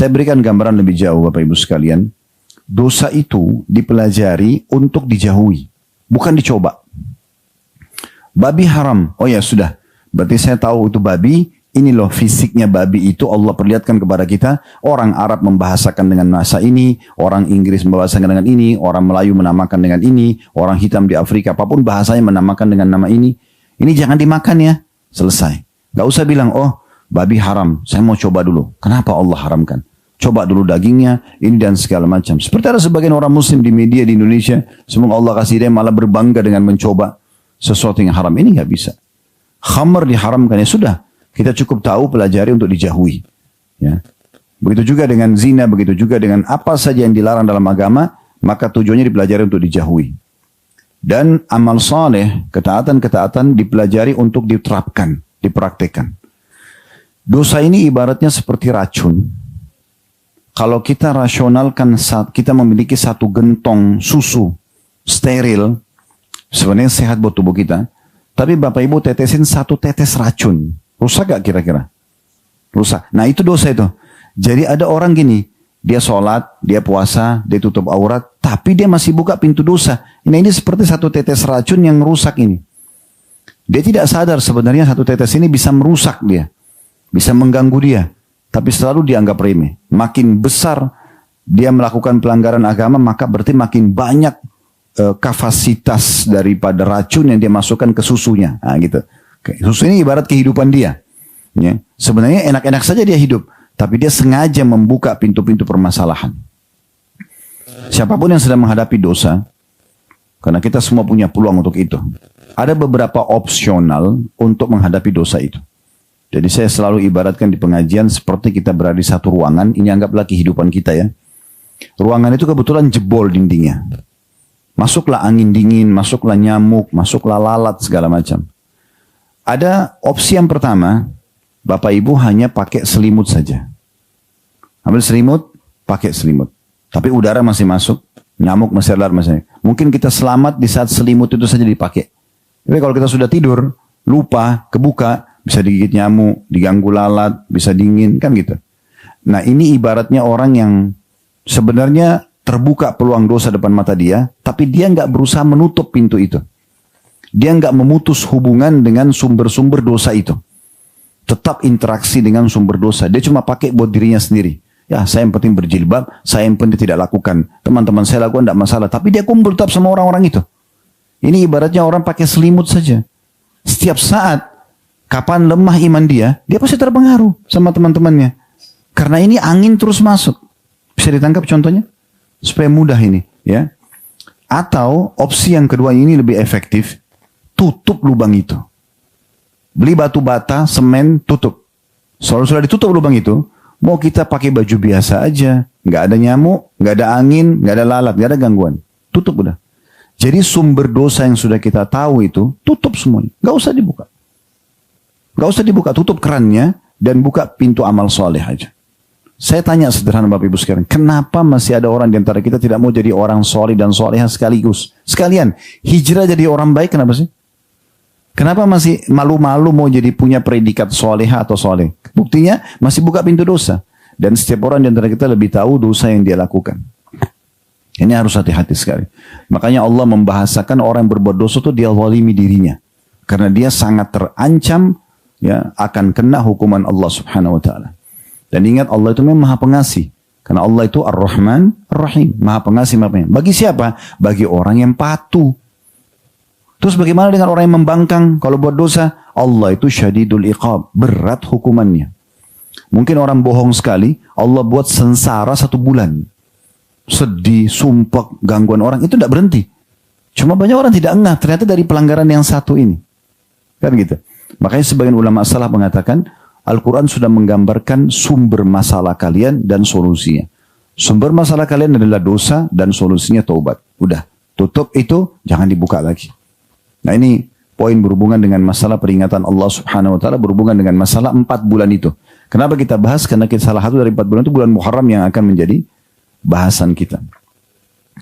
Saya berikan gambaran lebih jauh Bapak Ibu sekalian. Dosa itu dipelajari untuk dijauhi, bukan dicoba. Babi haram, oh ya sudah. Berarti saya tahu itu babi, ini loh fisiknya babi itu Allah perlihatkan kepada kita. Orang Arab membahasakan dengan bahasa ini, orang Inggris membahasakan dengan ini, orang Melayu menamakan dengan ini, orang hitam di Afrika apapun bahasanya menamakan dengan nama ini. Ini jangan dimakan ya, selesai. Gak usah bilang, oh babi haram, saya mau coba dulu. Kenapa Allah haramkan? Coba dulu dagingnya, ini dan segala macam. Seperti ada sebagian orang muslim di media di Indonesia, semoga Allah kasih dia malah berbangga dengan mencoba sesuatu yang haram. Ini gak bisa. Khamr diharamkan, ya sudah. Kita cukup tahu, pelajari untuk dijauhi. Ya. Begitu juga dengan zina, begitu juga dengan apa saja yang dilarang dalam agama, maka tujuannya dipelajari untuk dijauhi. Dan amal saleh, ketaatan-ketaatan dipelajari untuk diterapkan, dipraktekkan. Dosa ini ibaratnya seperti racun. Kalau kita rasionalkan, kita memiliki satu gentong susu steril, sebenarnya sehat buat tubuh kita. Tapi Bapak Ibu tetesin satu tetes racun. Rusak gak kira-kira? Rusak. Nah itu dosa itu. Jadi ada orang gini, dia sholat, dia puasa, dia tutup aurat, tapi dia masih buka pintu dosa. Nah ini seperti satu tetes racun yang rusak ini. Dia tidak sadar sebenarnya satu tetes ini bisa merusak dia. Bisa mengganggu dia. Tapi selalu dianggap remeh. Makin besar dia melakukan pelanggaran agama, maka berarti makin banyak kapasitas daripada racun yang dia masukkan ke susunya. Nah, gitu. Susu ini ibarat kehidupan dia. Ya. Sebenarnya enak-enak saja dia hidup. Tapi dia sengaja membuka pintu-pintu permasalahan. Siapapun yang sedang menghadapi dosa, karena kita semua punya peluang untuk itu. Ada beberapa opsional untuk menghadapi dosa itu. Jadi saya selalu ibaratkan di pengajian seperti kita berada di satu ruangan. Ini anggaplah kehidupan kita ya. Ruangan itu kebetulan jebol dindingnya. Masuklah angin dingin, masuklah nyamuk, masuklah lalat, segala macam. Ada opsi yang pertama, Bapak Ibu hanya pakai selimut saja. Ambil selimut, pakai selimut. Tapi udara masih masuk, nyamuk masih ada, mungkin kita selamat di saat selimut itu saja dipakai. Tapi kalau kita sudah tidur, lupa, kebuka, bisa digigit nyamuk, diganggu lalat, bisa dingin, kan gitu. Nah ini ibaratnya orang yang sebenarnya terbuka peluang dosa depan mata dia, tapi dia nggak berusaha menutup pintu itu. Dia nggak memutus hubungan dengan sumber-sumber dosa itu. Tetap interaksi dengan sumber dosa. Dia cuma pakai buat dirinya sendiri. Ya, saya yang penting berjilbab, saya yang penting tidak lakukan. Teman-teman saya lakukan tidak masalah. Tapi dia kumpul tetap sama orang-orang itu. Ini ibaratnya orang pakai selimut saja. Setiap saat, kapan lemah iman dia pasti terpengaruh sama teman-temannya. Karena ini angin terus masuk. Bisa ditangkap contohnya? Supaya mudah ini, ya. Atau opsi yang kedua ini lebih efektif, tutup lubang itu. Beli batu bata, semen, tutup. Soalnya sudah ditutup lubang itu, mau kita pakai baju biasa aja, nggak ada nyamuk, nggak ada angin, nggak ada lalat, nggak ada gangguan. Tutup udah. Jadi sumber dosa yang sudah kita tahu itu, tutup semuanya, nggak usah dibuka. Nggak usah dibuka, tutup kerannya dan buka pintu amal soleh aja. Saya tanya sederhana Bapak Ibu sekalian, kenapa masih ada orang di antara kita tidak mau jadi orang soleh dan solehah sekaligus? Sekalian, hijrah jadi orang baik, kenapa sih? Kenapa masih malu-malu mau jadi punya predikat solehah atau soleh? Buktinya masih buka pintu dosa. Dan setiap orang di antara kita lebih tahu dosa yang dia lakukan. Ini harus hati-hati sekali. Makanya Allah membahasakan orang yang berbuat dosa itu dia zalimi dirinya. Karena dia sangat terancam ya akan kena hukuman Allah Subhanahu wa taala. Dan ingat Allah itu memang Maha Pengasih. Karena Allah itu Ar-Rahman Ar-Rahim, Maha Pengasih, Maha Penyayang. Bagi siapa? Bagi orang yang patuh. Terus bagaimana dengan orang yang membangkang kalau buat dosa? Allah itu syadidul iqab, berat hukumannya. Mungkin orang bohong sekali, Allah buat sengsara 1 bulan. Sedih, sumpah, gangguan orang, itu tidak berhenti. Cuma banyak orang tidak ngeh, ternyata dari pelanggaran yang satu ini. Kan gitu. Makanya sebagian ulama salaf mengatakan, Al-Quran sudah menggambarkan sumber masalah kalian dan solusinya. Sumber masalah kalian adalah dosa dan solusinya taubat. Udah, tutup itu, jangan dibuka lagi. Nah ini poin berhubungan dengan masalah peringatan Allah Subhanahu wa taala berhubungan dengan masalah 4 bulan itu. Kenapa kita bahas? Karena kita salah satu dari 4 bulan itu bulan Muharram yang akan menjadi bahasan kita.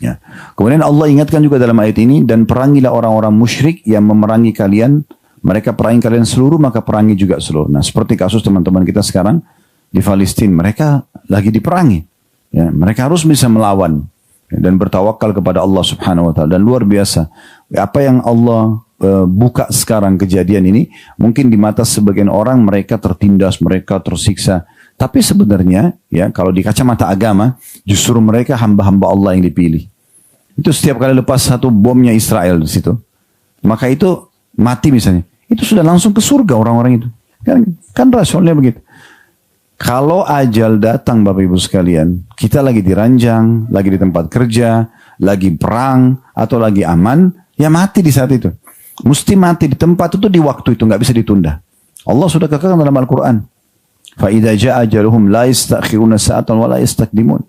Ya. Kemudian Allah ingatkan juga dalam ayat ini, dan perangilah orang-orang musyrik yang memerangi kalian. Mereka perangi kalian seluruh, maka perangi juga seluruh. Nah seperti kasus teman-teman kita sekarang, di Palestina. Mereka lagi diperangi. Ya, mereka harus bisa melawan dan bertawakal kepada Allah Subhanahu wa taala. Dan luar biasa apa yang Allah buka sekarang kejadian ini, mungkin di mata sebagian orang mereka tertindas, mereka tersiksa. Tapi sebenarnya ya kalau di kacamata agama justru mereka hamba-hamba Allah yang dipilih. Itu setiap kali lepas satu bomnya Israel di situ, maka itu mati misalnya, itu sudah langsung ke surga orang-orang itu. Kan rasionalnya begitu. Kalau ajal datang Bapak Ibu sekalian, kita lagi diranjang, lagi di tempat kerja, lagi perang atau lagi aman, ya mati di saat itu. Mesti mati di tempat itu, di waktu itu, nggak bisa ditunda. Allah sudah katakan dalam Al-Quran, فَإِذَا جَاءَ أَجَلُهُمْ لَا يَسْتَأْخِرُونَ سَاعَةً وَلَا يَسْتَقْدِمُونَ.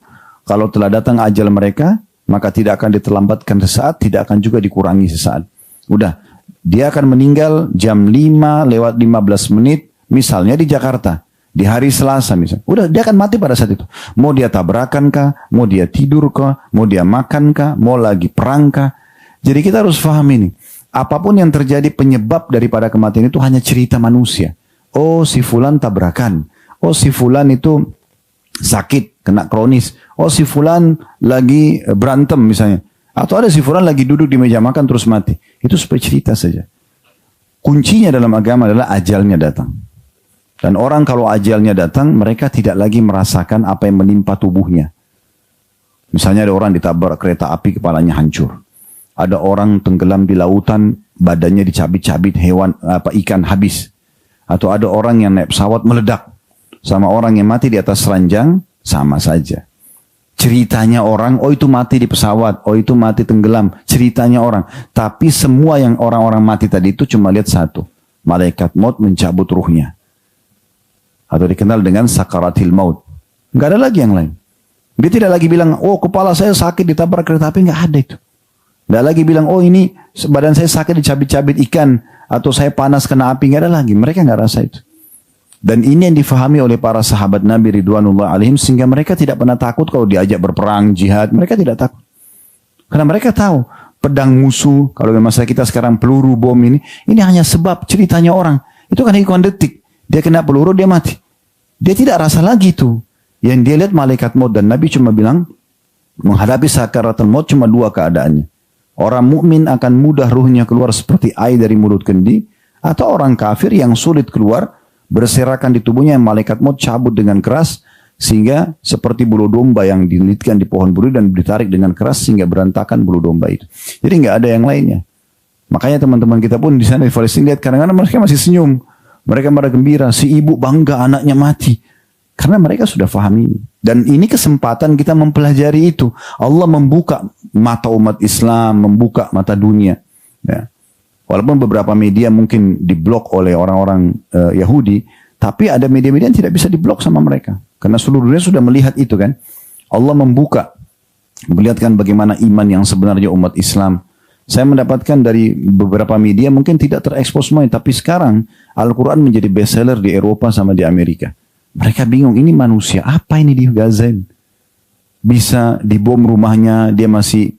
Kalau telah datang ajal mereka, maka tidak akan diterlambatkan sesaat, tidak akan juga dikurangi sesaat. Udah, dia akan meninggal jam 5 lewat 15 menit, misalnya di Jakarta, di hari Selasa misalnya. Udah, dia akan mati pada saat itu. Mau dia tabrakan kah, mau dia tidur kah, mau dia makan kah, mau lagi perang kah. Jadi kita harus paham ini. Apapun yang terjadi penyebab daripada kematian itu hanya cerita manusia. Oh si fulan tabrakan. Oh si fulan itu sakit, kena kronis. Oh si fulan lagi berantem misalnya. Atau ada si fulan lagi duduk di meja makan terus mati. Itu supaya cerita saja. Kuncinya dalam agama adalah ajalnya datang. Dan orang kalau ajalnya datang, mereka tidak lagi merasakan apa yang menimpa tubuhnya. Misalnya ada orang ditabrak kereta api, kepalanya hancur. Ada orang tenggelam di lautan, badannya dicabit-cabit ikan habis. Atau ada orang yang naik pesawat meledak. Sama orang yang mati di atas ranjang, sama saja. Ceritanya orang, oh itu mati di pesawat, oh itu mati tenggelam. Ceritanya orang. Tapi semua yang orang-orang mati tadi itu cuma lihat satu. Malaikat maut mencabut ruhnya. Atau dikenal dengan sakaratil maut. Nggak ada lagi yang lain. Dia tidak lagi bilang, oh kepala saya sakit ditabrak kereta api, nggak ada itu. Nggak lagi bilang, oh ini badan saya sakit dicabit-cabit ikan, atau saya panas kena api, nggak ada lagi. Mereka nggak rasa itu. Dan ini yang difahami oleh para sahabat Nabi Ridwanullah alaihim, sehingga mereka tidak pernah takut kalau diajak berperang, jihad. Mereka tidak takut. Karena mereka tahu, pedang musuh, kalau di masa kita sekarang peluru, bom ini hanya sebab ceritanya orang. Itu kan hitungan detik. Dia kena peluru, dia mati. Dia tidak rasa lagi itu. Yang dia lihat malaikat maut, dan Nabi cuma bilang, menghadapi sakaratul maut cuma dua keadaannya. Orang mukmin akan mudah ruhnya keluar seperti air dari mulut kendi, atau orang kafir yang sulit keluar, berserakan di tubuhnya yang malaikat maut cabut dengan keras, sehingga seperti bulu domba yang dililitkan di pohon buri dan ditarik dengan keras sehingga berantakan bulu domba itu. Jadi nggak ada yang lainnya. Makanya teman-teman kita pun di sana di Palestina lihat kadang-kadang mereka masih senyum. Mereka pada gembira, si ibu bangga anaknya mati. Karena mereka sudah paham ini. Dan ini kesempatan kita mempelajari itu. Allah membuka mata umat Islam, membuka mata dunia. Ya. Walaupun beberapa media mungkin diblok oleh orang-orang Yahudi, tapi ada media-media yang tidak bisa diblok sama mereka. Karena seluruh dunia sudah melihat itu kan. Allah membuka, melihatkan bagaimana iman yang sebenarnya umat Islam. Saya mendapatkan dari beberapa media mungkin tidak terekspos semuanya, tapi sekarang Al-Quran menjadi bestseller di Eropa sama di Amerika. Mereka bingung, ini manusia apa ini di Gaza ini? Bisa dibom rumahnya, dia masih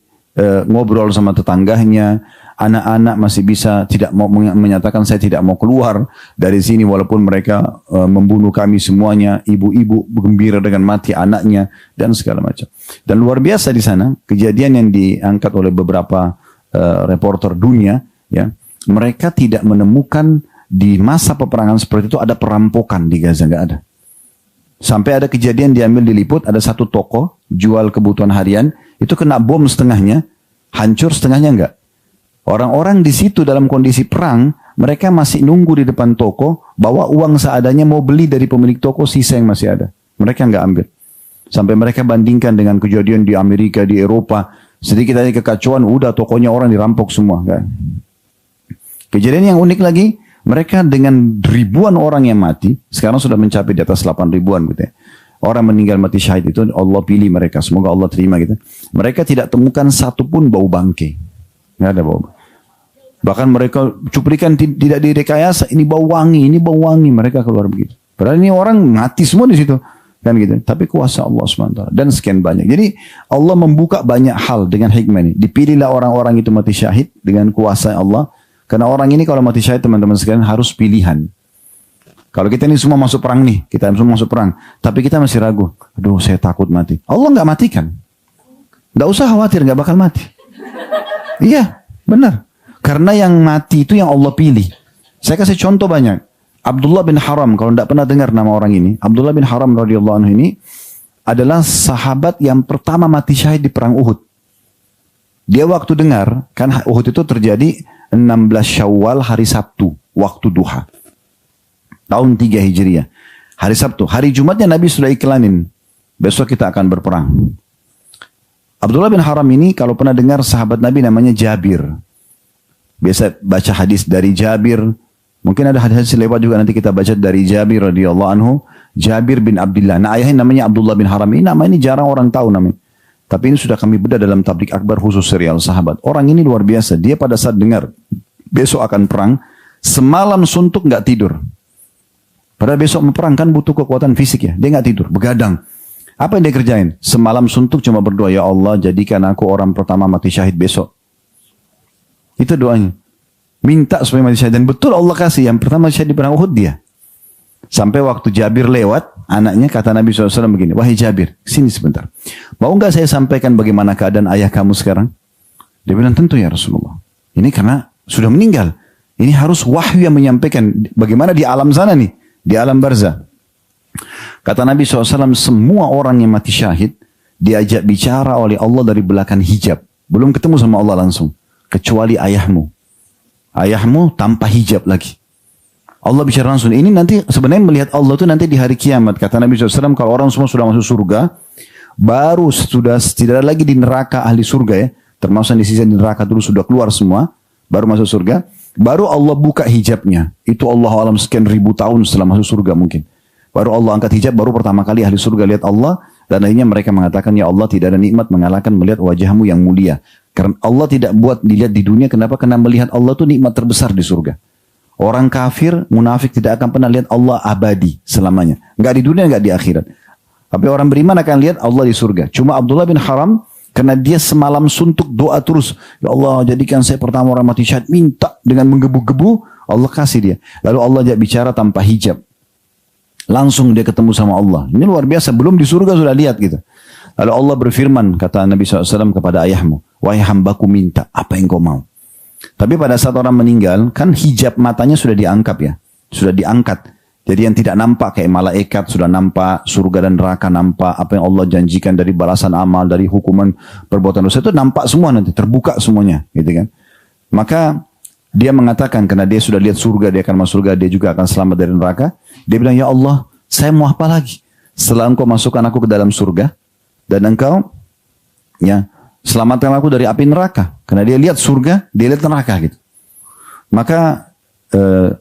ngobrol sama tetangganya, anak-anak masih bisa tidak mau menyatakan saya tidak mau keluar dari sini walaupun mereka membunuh kami semuanya, ibu-ibu gembira dengan mati anaknya dan segala macam. Dan luar biasa di sana kejadian yang diangkat oleh beberapa reporter dunia, ya, mereka tidak menemukan di masa peperangan seperti itu ada perampokan di Gaza, nggak ada. Sampai ada kejadian diambil diliput, ada satu toko jual kebutuhan harian, itu kena bom setengahnya, hancur setengahnya enggak. Orang-orang di situ dalam kondisi perang, mereka masih nunggu di depan toko, bawa uang seadanya mau beli dari pemilik toko sisa yang masih ada. Mereka enggak ambil. Sampai mereka bandingkan dengan kejadian di Amerika, di Eropa, sedikit aja kekacauan, udah tokonya orang dirampok semua. Kan? Kejadian yang unik lagi, mereka dengan ribuan orang yang mati, sekarang sudah mencapai di atas 8 ribuan gitu ya. Orang meninggal mati syahid itu Allah pilih mereka, semoga Allah terima gitu. Mereka tidak temukan satupun bau bangkai. Nggak ada bau. Bahkan mereka cuplikan tidak direkayasa, ini bau wangi, mereka keluar begitu. Padahal ini orang mati semua di situ. Kan gitu. Tapi kuasa Allah SWT. Dan sekian banyak. Jadi Allah membuka banyak hal dengan hikmah ini. Dipilihlah orang-orang itu mati syahid dengan kuasa Allah. Karena orang ini kalau mati syahid teman-teman sekalian harus pilihan. Kalau kita ini semua masuk perang nih, kita semua masuk perang, tapi kita masih ragu. Aduh, saya takut mati. Allah nggak matikan. Nggak usah khawatir, nggak bakal mati. Iya, benar. Karena yang mati itu yang Allah pilih. Saya kasih contoh banyak. Abdullah bin Haram, kalau tidak pernah dengar nama orang ini, Abdullah bin Haram radhiyallahu anhu ini adalah sahabat yang pertama mati syahid di perang Uhud. Dia waktu dengar, kan Uhud itu terjadi 16 Syawal hari Sabtu, waktu duha. Tahun 3 Hijriah. Hari Sabtu. Hari Jumatnya Nabi sudah iklanin. Besok kita akan berperang. Abdullah bin Haram ini kalau pernah dengar sahabat Nabi namanya Jabir. Biasa baca hadis dari Jabir. Mungkin ada hadis lewat juga nanti kita baca dari Jabir radhiyallahu anhu. Jabir bin Abdullah. Nah ayahnya namanya Abdullah bin Haram. Ini nama ini jarang orang tahu namanya. Tapi ini sudah kami bedah dalam tablik akbar khusus serial sahabat. Orang ini luar biasa. Dia pada saat dengar besok akan perang. Semalam suntuk nggak tidur. Padahal besok mau perang kan butuh kekuatan fisik ya. Dia nggak tidur. Begadang. Apa yang dia kerjain? Semalam suntuk cuma berdoa, ya Allah jadikan aku orang pertama mati syahid besok. Itu doanya. Minta supaya mati syahid. Dan betul Allah kasih. Yang pertama syahid di perang Uhud dia. Sampai waktu Jabir lewat, anaknya kata Nabi SAW begini, wahai Jabir, sini sebentar. Mau nggak saya sampaikan bagaimana keadaan ayah kamu sekarang? Dia bilang, tentu ya Rasulullah. Ini karena sudah meninggal. Ini harus wahyu yang menyampaikan bagaimana di alam sana nih. Di alam barzah. Kata Nabi SAW, semua orang yang mati syahid diajak bicara oleh Allah dari belakang hijab. Belum ketemu sama Allah langsung. Kecuali ayahmu. Ayahmu tanpa hijab lagi. Allah bicara langsung. Ini nanti sebenarnya melihat Allah itu nanti di hari kiamat. Kata Nabi SAW, kalau orang semua sudah masuk surga, baru sudah tidak ada lagi di neraka ahli surga ya. Termasuk di sisi neraka dulu sudah keluar semua. Baru masuk surga. Baru Allah buka hijabnya. Itu Allah alam sekian ribu tahun setelah masuk surga mungkin. Baru Allah angkat hijab, baru pertama kali ahli surga lihat Allah. Dan akhirnya mereka mengatakan, ya Allah tidak ada nikmat mengalahkan melihat wajahmu yang mulia. Karena Allah tidak buat dilihat di dunia, kenapa? Karena melihat Allah itu nikmat terbesar di surga. Orang kafir, munafik tidak akan pernah lihat Allah abadi selamanya. Enggak di dunia, enggak di akhirat. Tapi orang beriman akan lihat Allah di surga. Cuma Abdullah bin Haram, karena dia semalam suntuk doa terus. Ya Allah jadikan saya pertama orang mati syahid. Minta dengan menggebu-gebu, Allah kasih dia. Lalu Allah ajak bicara tanpa hijab. Langsung dia ketemu sama Allah. Ini luar biasa. Belum di surga sudah lihat gitu. Lalu Allah berfirman, kata Nabi SAW kepada ayahmu, wahai hambaku minta, apa yang kau mau? Tapi pada saat orang meninggal, kan hijab matanya sudah diangkat ya. Sudah diangkat. Jadi yang tidak nampak kayak malaikat, sudah nampak surga dan neraka, nampak apa yang Allah janjikan dari balasan amal, dari hukuman perbuatan dosa, itu nampak semua nanti, terbuka semuanya. Gitu kan. Maka dia mengatakan, karena dia sudah lihat surga, dia akan masuk surga, dia juga akan selamat dari neraka. Dia bilang, ya Allah, saya mau apa lagi? Setelah engkau masukkan aku ke dalam surga, dan engkau ya selamatkan aku dari api neraka. Karena dia lihat surga, dia lihat neraka gitu. Maka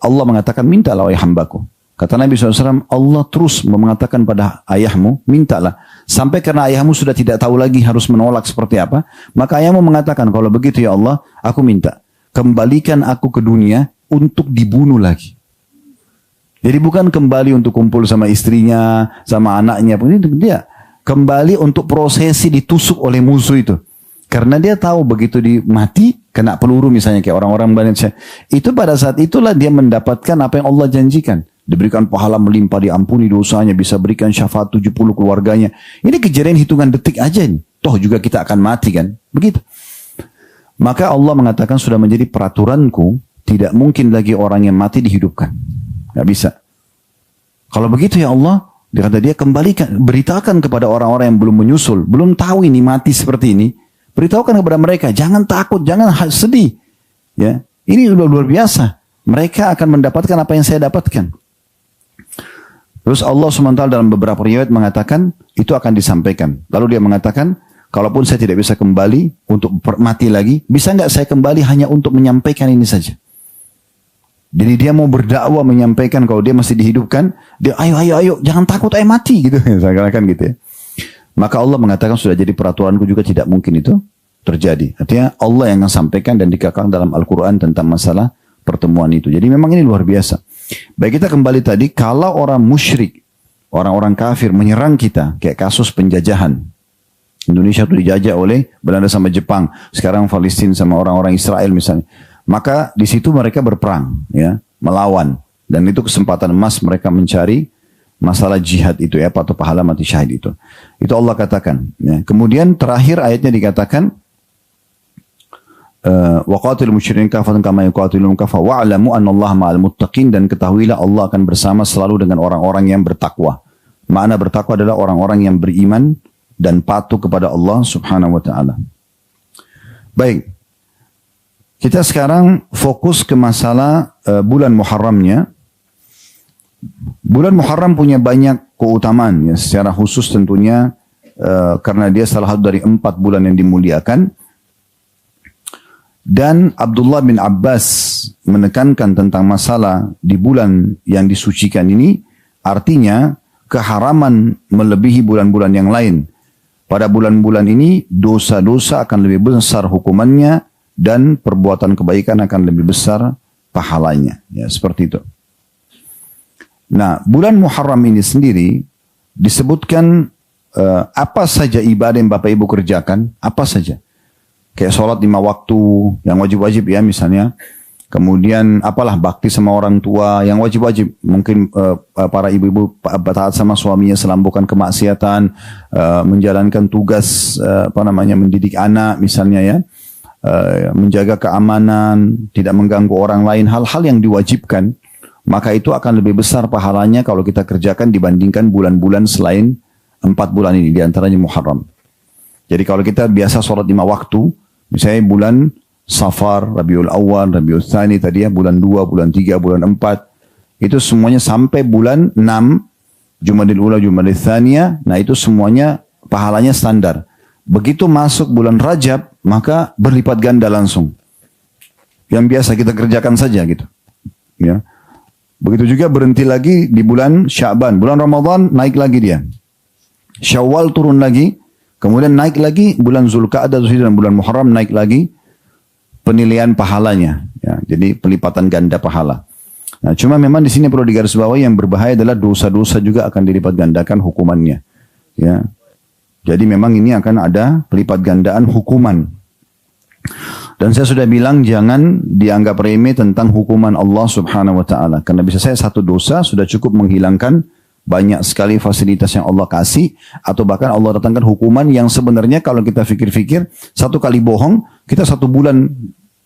Allah mengatakan, mintalah wahai hambaku. Kata Nabi SAW, Allah terus mengatakan pada ayahmu, mintalah. Sampai karena ayahmu sudah tidak tahu lagi harus menolak seperti apa. Maka ayahmu mengatakan, kalau begitu ya Allah, aku minta. Kembalikan aku ke dunia untuk dibunuh lagi. Jadi bukan kembali untuk kumpul sama istrinya, sama anaknya. Dia kembali untuk prosesi ditusuk oleh musuh itu. Karena dia tahu begitu mati, kena peluru misalnya kayak orang-orang Indonesia. Itu pada saat itulah dia mendapatkan apa yang Allah janjikan. Diberikan pahala melimpah, diampuni dosanya, bisa berikan syafaat 70 keluarganya. Ini kejadian hitungan detik aja nih. Toh juga kita akan mati kan. Begitu. Maka Allah mengatakan sudah menjadi peraturanku, tidak mungkin lagi orang yang mati dihidupkan. Gak bisa. Kalau begitu ya Allah, dia kata dia kembalikan, beritakan kepada orang-orang yang belum menyusul, belum tahu ini mati seperti ini, beritahukan kepada mereka, jangan takut, jangan sedih. Ya, ini sudah luar biasa. Mereka akan mendapatkan apa yang saya dapatkan. Terus Allah SWT dalam beberapa riwayat mengatakan, itu akan disampaikan. Lalu dia mengatakan, kalaupun saya tidak bisa kembali untuk mati lagi, bisa nggak saya kembali hanya untuk menyampaikan ini saja? Jadi dia mau berdakwah menyampaikan kalau dia masih dihidupkan, dia ayo, jangan takut, ayo mati gitu. Seakan-akan gitu ya. Maka Allah mengatakan sudah jadi peraturanku juga tidak mungkin itu terjadi. Artinya Allah yang akan sampaikan dan dikatakan dalam Al-Quran tentang masalah pertemuan itu. Jadi memang ini luar biasa. Baik, kita kembali tadi, kalau orang musyrik, orang-orang kafir menyerang kita, kayak kasus penjajahan. Indonesia itu dijajah oleh Belanda sama Jepang. Sekarang Palestina sama orang-orang Israel misalnya. Maka di situ mereka berperang, ya, melawan. Dan itu kesempatan emas mereka mencari masalah jihad itu ya, atau pahala mati syahid itu. Itu Allah katakan. Ya. Kemudian terakhir ayatnya dikatakan, وَقَاتِلُ مُشْرِكِينَ كَافَةً كَمَا يُقَاتِلُونَ كَافَةً وَاعْلَمُوا أَنَّ اللَّهَ مَعَ الْمُتَّقِينَ, dan ketahuilah Allah akan bersama selalu dengan orang-orang yang bertakwa. Makna bertakwa adalah orang-orang yang beriman dan patuh kepada Allah Subhanahu wa taala. Baik. Kita sekarang fokus ke masalah bulan Muharramnya. Bulan Muharram punya banyak keutamaan ya, secara khusus tentunya karena dia salah satu dari 4 bulan yang dimuliakan. Dan Abdullah bin Abbas menekankan tentang masalah di bulan yang disucikan ini, artinya keharaman melebihi bulan-bulan yang lain. Pada bulan-bulan ini dosa-dosa akan lebih besar hukumannya dan perbuatan kebaikan akan lebih besar pahalanya. Ya, seperti itu. Nah, bulan Muharram ini sendiri disebutkan apa saja ibadah yang Bapak Ibu kerjakan, apa saja. Kayak sholat 5 waktu yang wajib-wajib ya misalnya. Kemudian apalah bakti sama orang tua yang wajib-wajib. Mungkin para ibu-ibu taat sama suaminya selambungkan kemaksiatan, menjalankan tugas mendidik anak misalnya ya. Menjaga keamanan, tidak mengganggu orang lain, hal-hal yang diwajibkan. Maka itu akan lebih besar pahalanya kalau kita kerjakan dibandingkan bulan-bulan selain 4 bulan ini, diantaranya Muharram. Jadi kalau kita biasa sholat 5 waktu, misalnya bulan Safar, Rabiul Awal, Rabiul Tsani tadi ya, bulan 2, bulan 3, bulan 4, itu semuanya sampai bulan 6, Jumadil Ula, Jumadil Tsaniyah, nah itu semuanya pahalanya standar. Begitu masuk bulan Rajab, maka berlipat ganda langsung. Yang biasa kita kerjakan saja gitu. Ya. Begitu juga berhenti lagi di bulan Sya'ban, bulan Ramadan naik lagi dia. Syawal turun lagi. Kemudian naik lagi bulan Zulqa'dah dan bulan Muharram naik lagi penilaian pahalanya. Ya, jadi pelipatan ganda pahala. Nah, cuma memang di sini perlu digarisbawahi yang berbahaya adalah dosa-dosa juga akan dilipat gandakan hukumannya. Ya, jadi memang ini akan ada pelipat gandaan hukuman. Dan saya sudah bilang jangan dianggap remeh tentang hukuman Allah Subhanahu Wa Taala. Karena bisa saya satu dosa sudah cukup menghilangkan banyak sekali fasilitas yang Allah kasih, atau bahkan Allah datangkan hukuman yang sebenarnya kalau kita fikir-fikir, 1 kali bohong, kita 1 bulan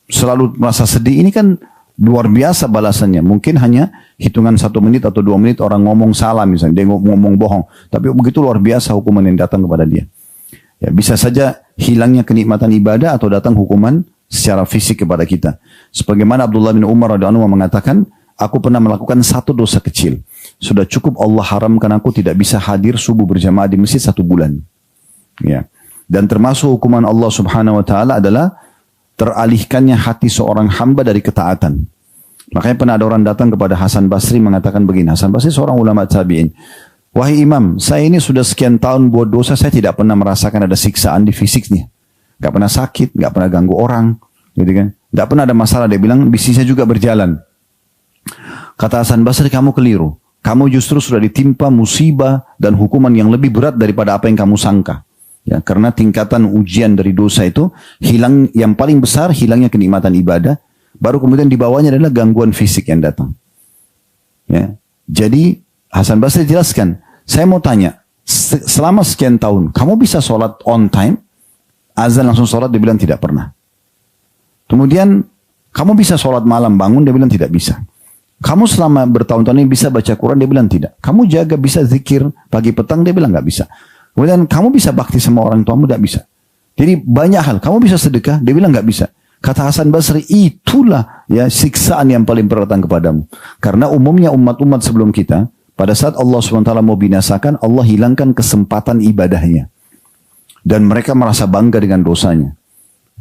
selalu merasa sedih, ini kan luar biasa balasannya. Mungkin hanya hitungan 1 menit atau 2 menit orang ngomong salah misalnya, dia ngomong bohong, tapi begitu luar biasa hukuman yang datang kepada dia. Ya, bisa saja hilangnya kenikmatan ibadah atau datang hukuman secara fisik kepada kita. Sebagaimana Abdullah bin Umar radhiyallahu anhu mengatakan, aku pernah melakukan 1 dosa kecil. Sudah cukup Allah haramkan aku tidak bisa hadir subuh berjamaah di masjid 1 bulan. Ya. Dan termasuk hukuman Allah Subhanahu Wa Taala adalah teralihkannya hati seorang hamba dari ketaatan. Makanya pernah ada orang datang kepada Hasan Basri mengatakan begini. Hasan Basri seorang ulama tabi'in. Wahai imam, saya ini sudah sekian tahun buat dosa, saya tidak pernah merasakan ada siksaan di fisiknya. Gak pernah sakit, gak pernah ganggu orang. Gitu kan. Gak pernah ada masalah. Dia bilang bisnisnya juga berjalan. Kata Hasan Basri, kamu keliru. Kamu justru sudah ditimpa musibah dan hukuman yang lebih berat daripada apa yang kamu sangka. Ya, karena tingkatan ujian dari dosa itu hilang, yang paling besar hilangnya kenikmatan ibadah, baru kemudian di bawahnya adalah gangguan fisik yang datang. Ya, jadi Hasan Basri jelaskan, saya mau tanya, selama sekian tahun kamu bisa sholat on time, azan langsung sholat? Dia bilang tidak pernah. Kemudian kamu bisa sholat malam bangun? Dia bilang tidak bisa. Kamu selama bertahun-tahun ini bisa baca Quran? Dia bilang tidak. Kamu jaga bisa zikir pagi petang? Dia bilang nggak bisa. Kemudian kamu bisa bakti sama orang tuamu? Tidak bisa. Jadi banyak hal. Kamu bisa sedekah? Dia bilang nggak bisa. Kata Hasan Basri, itulah ya siksaan yang paling berat datang kepadamu. Karena umumnya umat-umat sebelum kita, pada saat Allah SWT mau binasakan, Allah hilangkan kesempatan ibadahnya. Dan mereka merasa bangga dengan dosanya.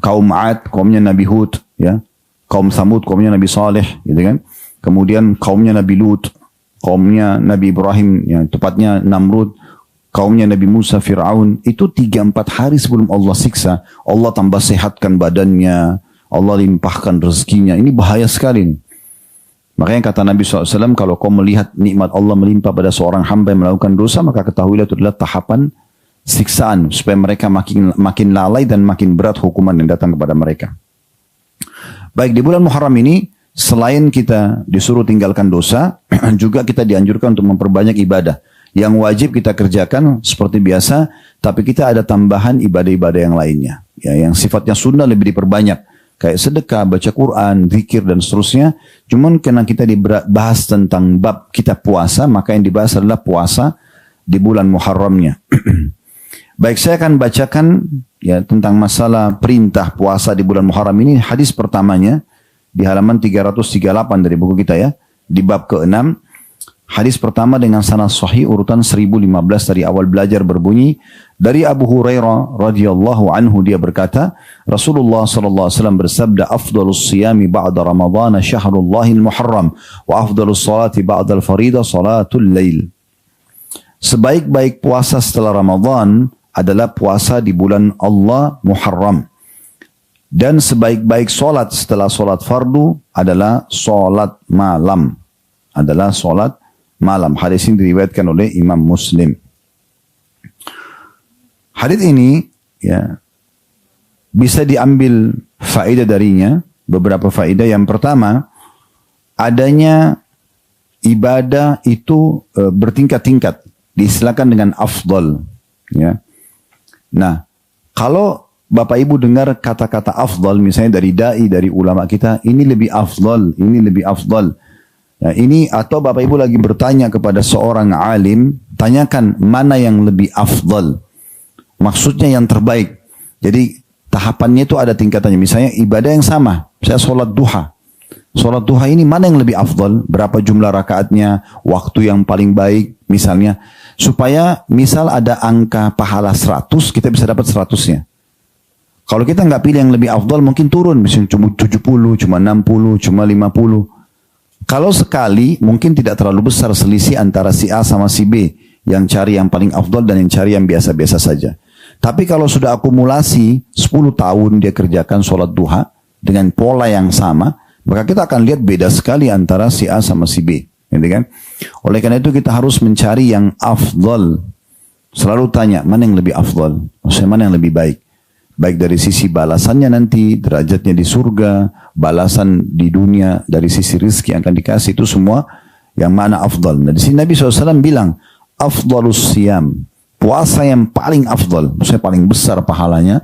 Kaum Ad, kaumnya Nabi Hud, ya. Kaum Thamud, kaumnya Nabi Saleh, gitu kan. Kemudian kaumnya Nabi Lut, kaumnya Nabi Ibrahim, yang tepatnya Namrud, kaumnya Nabi Musa, Fir'aun, itu 3-4 hari sebelum Allah siksa, Allah tambah sehatkan badannya, Allah limpahkan rezekinya. Ini bahaya sekali. Makanya kata Nabi SAW, kalau kau melihat nikmat Allah melimpah pada seorang hamba yang melakukan dosa, maka ketahuilah itu adalah tahapan siksaan, supaya mereka makin lalai dan makin berat hukuman yang datang kepada mereka. Baik, di bulan Muharram ini, selain kita disuruh tinggalkan dosa, juga kita dianjurkan untuk memperbanyak ibadah. Yang wajib kita kerjakan seperti biasa, tapi kita ada tambahan ibadah-ibadah yang lainnya. Ya, yang sifatnya sunnah lebih diperbanyak. Kayak sedekah, baca Quran, zikir, dan seterusnya. Cuman karena kita dibahas tentang bab kita puasa, maka yang dibahas adalah puasa di bulan Muharramnya. Baik, saya akan bacakan ya tentang masalah perintah puasa di bulan Muharram ini. Hadis pertamanya di halaman 338 dari buku kita ya, di bab ke-6. Hadis pertama dengan sanad sahih urutan 1015 dari awal belajar berbunyi dari Abu Hurairah radhiyallahu anhu, dia berkata, Rasulullah sallallahu alaihi wasallam bersabda, afdalus siyami ba'da Ramadhan syahrullahil muharram wa afdalus salati ba'da al-faridah salatul lail. Sebaik-baik puasa setelah Ramadan adalah puasa di bulan Allah Muharram. Dan sebaik-baik solat setelah solat fardu adalah solat malam. Adalah solat malam. Hadis ini diriwayatkan oleh Imam Muslim. Hadis ini ya bisa diambil faedah darinya, beberapa faedah. Yang pertama, adanya ibadah itu bertingkat-tingkat, diistilahkan dengan afdal. Ya. Nah, kalau Bapak Ibu dengar kata-kata afdal, misalnya dari dai, dari ulama kita, ini lebih afdal, ini lebih afdal. Nah, ini atau Bapak Ibu lagi bertanya kepada seorang alim, tanyakan mana yang lebih afdal. Maksudnya yang terbaik. Jadi tahapannya itu ada tingkatannya. Misalnya ibadah yang sama, saya sholat duha. Sholat duha ini mana yang lebih afdal? Berapa jumlah rakaatnya? Waktu yang paling baik misalnya. Supaya misal ada angka pahala 100, kita bisa dapat 100-nya. Kalau kita nggak pilih yang lebih afdal, mungkin turun. Misalnya cuma 70, cuma 60, cuma 50. Kalau sekali, mungkin tidak terlalu besar selisih antara si A sama si B. Yang cari yang paling afdal dan yang cari yang biasa-biasa saja. Tapi kalau sudah akumulasi 10 tahun dia kerjakan sholat duha dengan pola yang sama, maka kita akan lihat beda sekali antara si A sama si B. Gitu kan? Oleh karena itu kita harus mencari yang afdal. Selalu tanya, mana yang lebih afdal? Maksudnya mana yang lebih baik? Baik dari sisi balasannya nanti, derajatnya di surga, balasan di dunia, dari sisi rizki yang akan dikasih, itu semua yang mana afdal. Nah, di sini Nabi SAW bilang, afdalus siyam, puasa yang paling afdal, maksudnya paling besar pahalanya,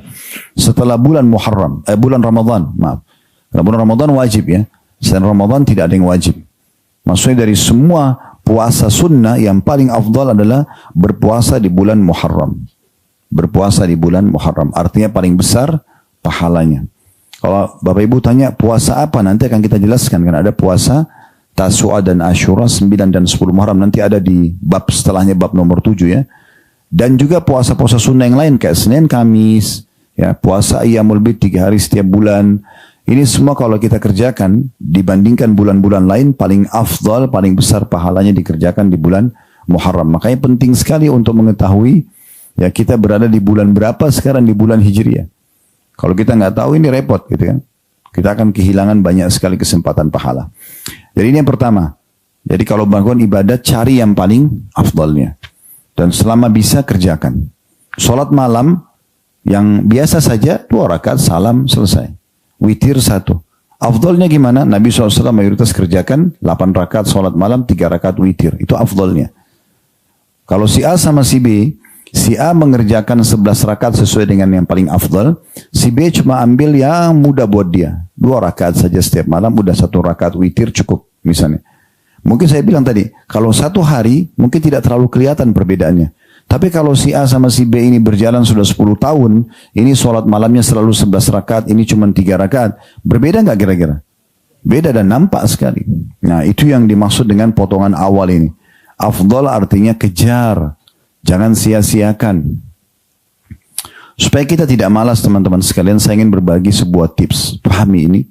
setelah bulan Muharram, bulan Ramadan, maaf. Karena bulan Ramadan wajib ya, selain Ramadan tidak ada yang wajib. Maksudnya dari semua puasa sunnah yang paling afdal adalah berpuasa di bulan Muharram. Berpuasa di bulan Muharram. Artinya paling besar pahalanya. Kalau Bapak Ibu tanya puasa apa, nanti akan kita jelaskan. Kan ada puasa Tasu'a dan Ashura 9 dan 10 Muharram. Nanti ada di bab setelahnya, bab nomor 7 ya. Dan juga puasa-puasa sunnah yang lain kayak Senin, Kamis. Ya, puasa Ayyamul Bid 3 hari setiap bulan. Ini semua kalau kita kerjakan dibandingkan bulan-bulan lain paling afdal, paling besar pahalanya dikerjakan di bulan Muharram. Makanya penting sekali untuk mengetahui ya kita berada di bulan berapa sekarang di bulan Hijriah. Kalau kita nggak tahu ini repot gitu kan. Kita akan kehilangan banyak sekali kesempatan pahala. Jadi ini yang pertama. Jadi kalau melakukan ibadah cari yang paling afdalnya. Dan selama bisa kerjakan. Sholat malam yang biasa saja 2 rakaat salam selesai. Witir 1. Afdalnya gimana? Nabi SAW mayoritas kerjakan 8 rakaat sholat malam, 3 rakaat witir. Itu afdalnya. Kalau si A sama si B, si A mengerjakan 11 rakaat sesuai dengan yang paling afdal. Si B cuma ambil yang mudah buat dia. 2 rakaat saja setiap malam, udah 1 rakaat witir cukup misalnya. Mungkin saya bilang tadi, kalau 1 hari mungkin tidak terlalu kelihatan perbedaannya. Tapi kalau si A sama si B ini berjalan sudah 10 tahun, ini sholat malamnya selalu 11 rakaat, ini cuma 3 rakaat. Berbeda nggak kira-kira? Beda dan nampak sekali. Nah itu yang dimaksud dengan potongan awal ini. Afdal artinya kejar. Jangan sia-siakan. Supaya kita tidak malas teman-teman sekalian, saya ingin berbagi sebuah tips. Pahami ini.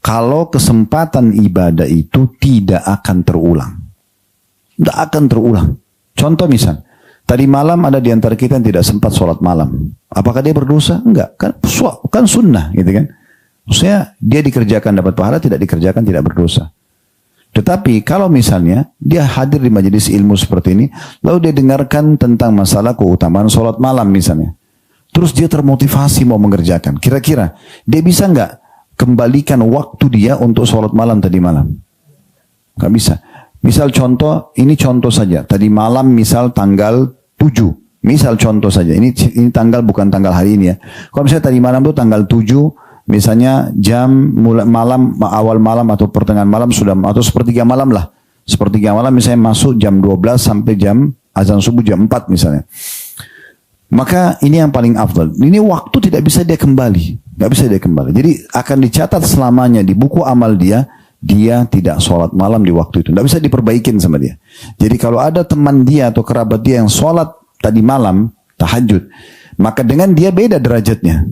Kalau kesempatan ibadah itu tidak akan terulang. Tidak akan terulang. Contoh misal, tadi malam ada di antara kita yang tidak sempat sholat malam. Apakah dia berdosa? Enggak. Kan sunnah gitu kan. Maksudnya dia dikerjakan dapat pahala, tidak dikerjakan tidak berdosa. Tetapi kalau misalnya dia hadir di majelis ilmu seperti ini, lalu dia dengarkan tentang masalah keutamaan sholat malam misalnya. Terus dia termotivasi mau mengerjakan. Kira-kira dia bisa enggak kembalikan waktu dia untuk sholat malam tadi malam. Gak bisa. Misal contoh, ini contoh saja. Tadi malam misal tanggal 7. Misal contoh saja. Ini tanggal bukan tanggal hari ini ya. Kalau misalnya tadi malam itu tanggal 7, misalnya jam mulai malam, awal malam atau pertengahan malam sudah, atau sepertiga malam lah. Sepertiga malam misalnya masuk jam 12 sampai jam azan subuh jam 4 misalnya. Maka ini yang paling afdal. Ini waktu tidak bisa dia kembali. Nggak bisa dia kembali. Jadi akan dicatat selamanya di buku amal dia tidak sholat malam di waktu itu. Nggak bisa diperbaikin sama dia. Jadi kalau ada teman dia atau kerabat dia yang sholat tadi malam, tahajud, maka dengan dia beda derajatnya.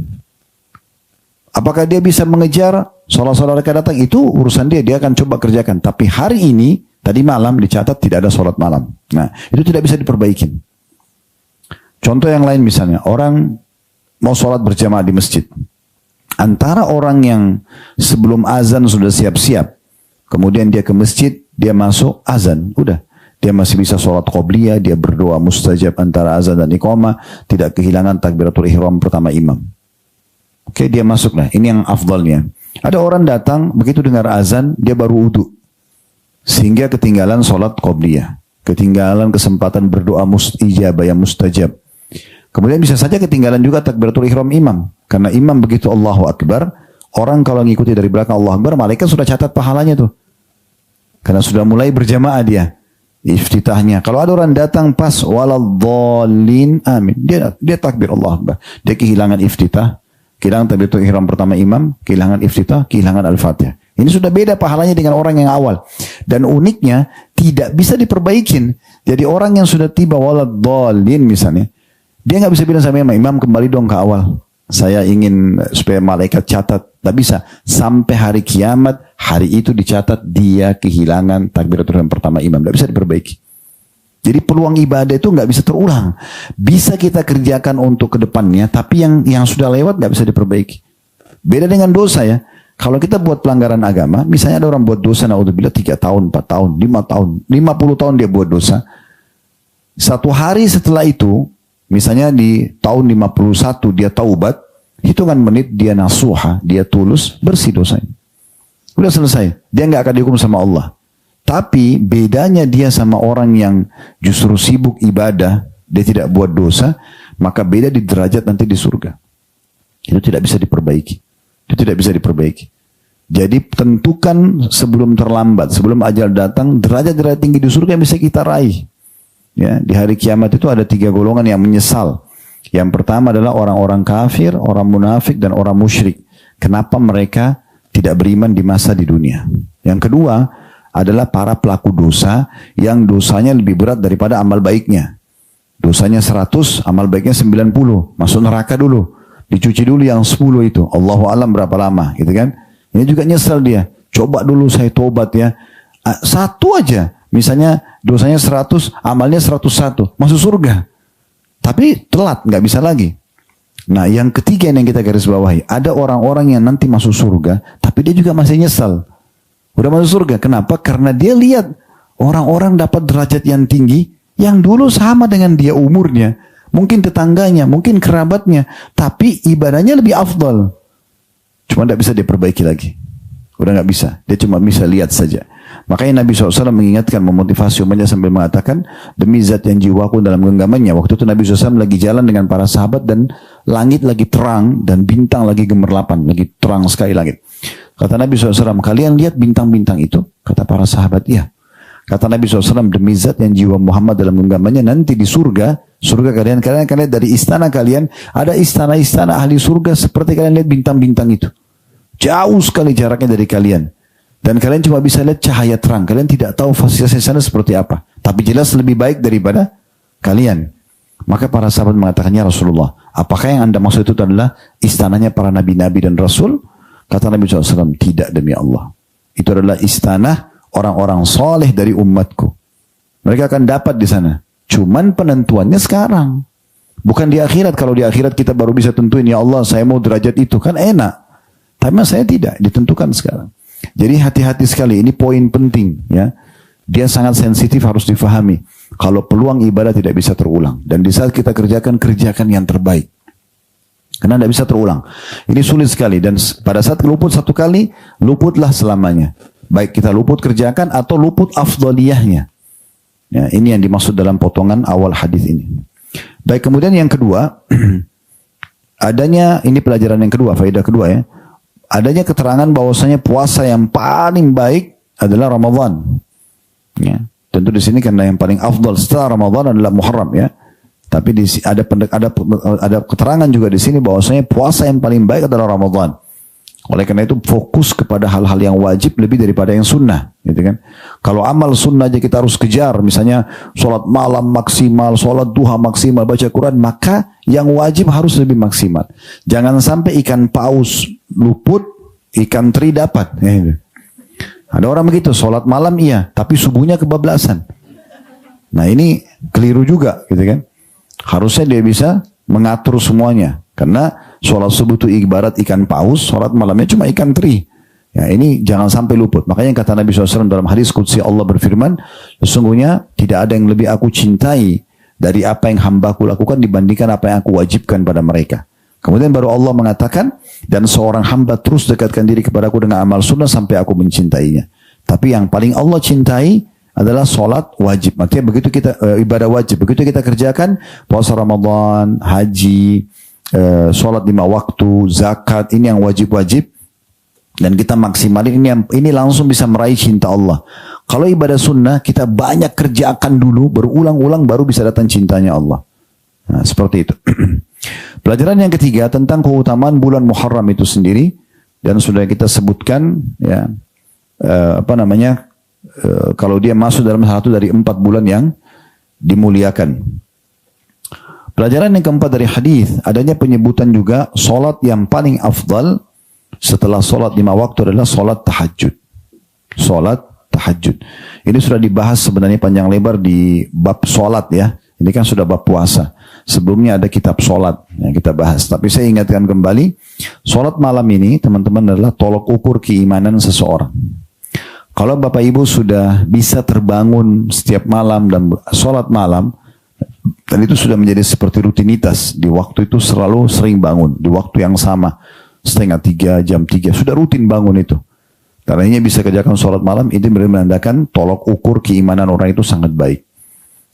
Apakah dia bisa mengejar sholat-sholat mereka datang? Itu urusan dia akan coba kerjakan. Tapi hari ini, tadi malam dicatat tidak ada sholat malam. Nah, itu tidak bisa diperbaikin. Contoh yang lain misalnya, orang mau sholat berjamaah di masjid. Antara orang yang sebelum azan sudah siap-siap, kemudian dia ke masjid, dia masuk azan, udah. Dia masih bisa sholat qobliyah, dia berdoa mustajab antara azan dan iqamah, tidak kehilangan takbiratul ihram pertama imam. Oke, dia masuk lah. Ini yang afdalnya. Ada orang datang, begitu dengar azan, dia baru wudu. Sehingga ketinggalan sholat qobliyah. Ketinggalan kesempatan berdoa ijabah yang mustajab. Kemudian bisa saja ketinggalan juga takbiratul ihram imam. Karena imam begitu Allahu Akbar, orang kalau ngikuti dari belakang Allahu Akbar, malaikat sudah catat pahalanya tuh. Karena sudah mulai berjamaah dia. Iftitahnya. Kalau ada orang datang pas waladhdallin amin. Dia takbir Allahu Akbar. Dia kehilangan iftitah, kehilangan takbiratul ihram pertama imam, kehilangan iftitah, kehilangan al-fatihah. Ini sudah beda pahalanya dengan orang yang awal. Dan uniknya tidak bisa diperbaikin. Jadi orang yang sudah tiba waladhdallin misalnya, dia nggak bisa bilang sama imam kembali dong ke awal. Saya ingin supaya malaikat catat. Tidak bisa. Sampai hari kiamat, hari itu dicatat dia kehilangan takbiratul ihram pertama imam. Tidak bisa diperbaiki. Jadi peluang ibadah itu nggak bisa terulang. Bisa kita kerjakan untuk kedepannya, tapi yang sudah lewat nggak bisa diperbaiki. Beda dengan dosa ya. Kalau kita buat pelanggaran agama, misalnya ada orang buat dosa, naudzubillah 3 tahun, 4 tahun, 5 tahun, 50 tahun dia buat dosa. Satu hari setelah itu, misalnya di tahun 51 dia taubat, hitungan menit dia nasuha, dia tulus, bersih dosanya. Udah selesai. Dia nggak akan dihukum sama Allah. Tapi bedanya dia sama orang yang justru sibuk ibadah, dia tidak buat dosa, maka beda di derajat nanti di surga. Itu tidak bisa diperbaiki. Itu tidak bisa diperbaiki. Jadi tentukan sebelum terlambat, sebelum ajal datang, derajat-derajat tinggi di surga yang bisa kita raih. Ya, di hari kiamat itu ada 3 golongan yang menyesal. Yang pertama adalah orang-orang kafir, orang munafik, dan orang musyrik. Kenapa mereka tidak beriman di masa di dunia? Yang kedua adalah para pelaku dosa yang dosanya lebih berat daripada amal baiknya. Dosanya 100, amal baiknya 90. Masuk neraka dulu. Dicuci dulu yang 10 itu. Allahu alam berapa lama, gitu kan? Ini juga nyesal dia. Coba dulu saya tobat ya. Satu aja. Misalnya dosanya 100, amalnya 101. Masuk surga. Tapi telat, nggak bisa lagi. Nah, yang ketiga yang kita garis bawahi. Ada orang-orang yang nanti masuk surga, tapi dia juga masih nyesal. Udah masuk surga. Kenapa? Karena dia lihat orang-orang dapat derajat yang tinggi, yang dulu sama dengan dia umurnya. Mungkin tetangganya, mungkin kerabatnya. Tapi ibadahnya lebih afdal. Cuma tidak bisa diperbaiki lagi. Udah nggak bisa. Dia cuma bisa lihat saja. Makanya Nabi SAW mengingatkan, memotivasi umatnya sambil mengatakan, demi zat yang jiwaku dalam genggamannya. Waktu itu Nabi SAW lagi jalan dengan para sahabat dan langit lagi terang dan bintang lagi gemerlapan. Lagi terang sekali langit. Kata Nabi SAW, kalian lihat bintang-bintang itu? Kata para sahabat, iya. Kata Nabi SAW, demi zat yang jiwa Muhammad dalam genggamannya, nanti di surga kalian akan lihat dari istana kalian, ada istana-istana ahli surga seperti kalian lihat bintang-bintang itu. Jauh sekali jaraknya dari kalian. Dan kalian cuma bisa lihat cahaya terang. Kalian tidak tahu fasilitas di sana seperti apa. Tapi jelas lebih baik daripada kalian. Maka para sahabat mengatakannya, Rasulullah, apakah yang anda maksud itu adalah istananya para nabi-nabi dan rasul? Kata Nabi SAW, tidak demi Allah. Itu adalah istana orang-orang soleh dari umatku. Mereka akan dapat di sana. Cuman penentuannya sekarang. Bukan di akhirat. Kalau di akhirat kita baru bisa tentuin, ya Allah saya mau derajat itu. Kan enak. Tapi saya tidak. Ditentukan sekarang. Jadi hati-hati sekali, ini poin penting ya. Dia sangat sensitif, harus difahami. Kalau peluang ibadah tidak bisa terulang dan di saat kita kerjakan yang terbaik. Karena tidak bisa terulang. Ini sulit sekali. Dan pada saat luput satu kali, luputlah selamanya. Baik kita luput kerjakan atau luput afdaliyahnya. Ya, ini yang dimaksud dalam potongan awal hadis ini. Baik, kemudian yang kedua, adanya, ini pelajaran yang kedua, faedah kedua ya. Adanya keterangan bahwasanya puasa yang paling baik adalah Ramadan. Ya, tentu di sini karena yang paling afdal setelah Ramadan adalah Muharram ya. Tapi ada keterangan juga di sini bahwasanya puasa yang paling baik adalah Ramadan. Oleh karena itu fokus kepada hal-hal yang wajib lebih daripada yang sunnah, gitu kan? Kalau amal sunnah aja kita harus kejar, misalnya sholat malam maksimal, sholat duha maksimal, baca Quran, maka yang wajib harus lebih maksimal. Jangan sampai ikan paus luput, ikan teri dapat. Ada orang begitu, sholat malam iya, tapi subuhnya kebablasan. Nah ini keliru juga, gitu kan? Harusnya dia bisa mengatur semuanya. Karena sholat subuh itu ibarat ikan paus, sholat malamnya cuma ikan teri. Ya, ini jangan sampai luput. Makanya kata Nabi SAW dalam hadis qudsi Allah berfirman, sesungguhnya tidak ada yang lebih aku cintai dari apa yang hambaku lakukan dibandingkan apa yang aku wajibkan pada mereka. Kemudian baru Allah mengatakan, dan seorang hamba terus dekatkan diri kepadaku dengan amal sunnah sampai aku mencintainya. Tapi yang paling Allah cintai adalah sholat wajib. Artinya begitu kita ibadah wajib, begitu kita kerjakan puasa Ramadan, haji, sholat 5 waktu, zakat, ini yang wajib-wajib dan kita maksimalin ini langsung bisa meraih cinta Allah. Kalau ibadah sunnah kita banyak kerjakan dulu, berulang-ulang baru bisa datang cintanya Allah. Nah, seperti itu. Pelajaran yang ketiga tentang keutamaan bulan Muharram itu sendiri dan sudah kita sebutkan ya kalau dia masuk dalam satu dari 4 bulan yang dimuliakan. Pelajaran yang keempat dari hadis, adanya penyebutan juga solat yang paling afdal setelah solat 5 waktu adalah solat tahajud. Solat tahajud. Ini sudah dibahas sebenarnya panjang lebar di bab solat ya. Ini kan sudah bab puasa. Sebelumnya ada kitab solat yang kita bahas. Tapi saya ingatkan kembali, solat malam ini teman-teman adalah tolok ukur keimanan seseorang. Kalau Bapak Ibu sudah bisa terbangun setiap malam dan sholat malam, dan itu sudah menjadi seperti rutinitas, di waktu itu selalu sering bangun, di waktu yang sama, 2:30, jam 3, sudah rutin bangun itu. Karena bisa kerjakan sholat malam, itu menandakan tolok ukur keimanan orang itu sangat baik.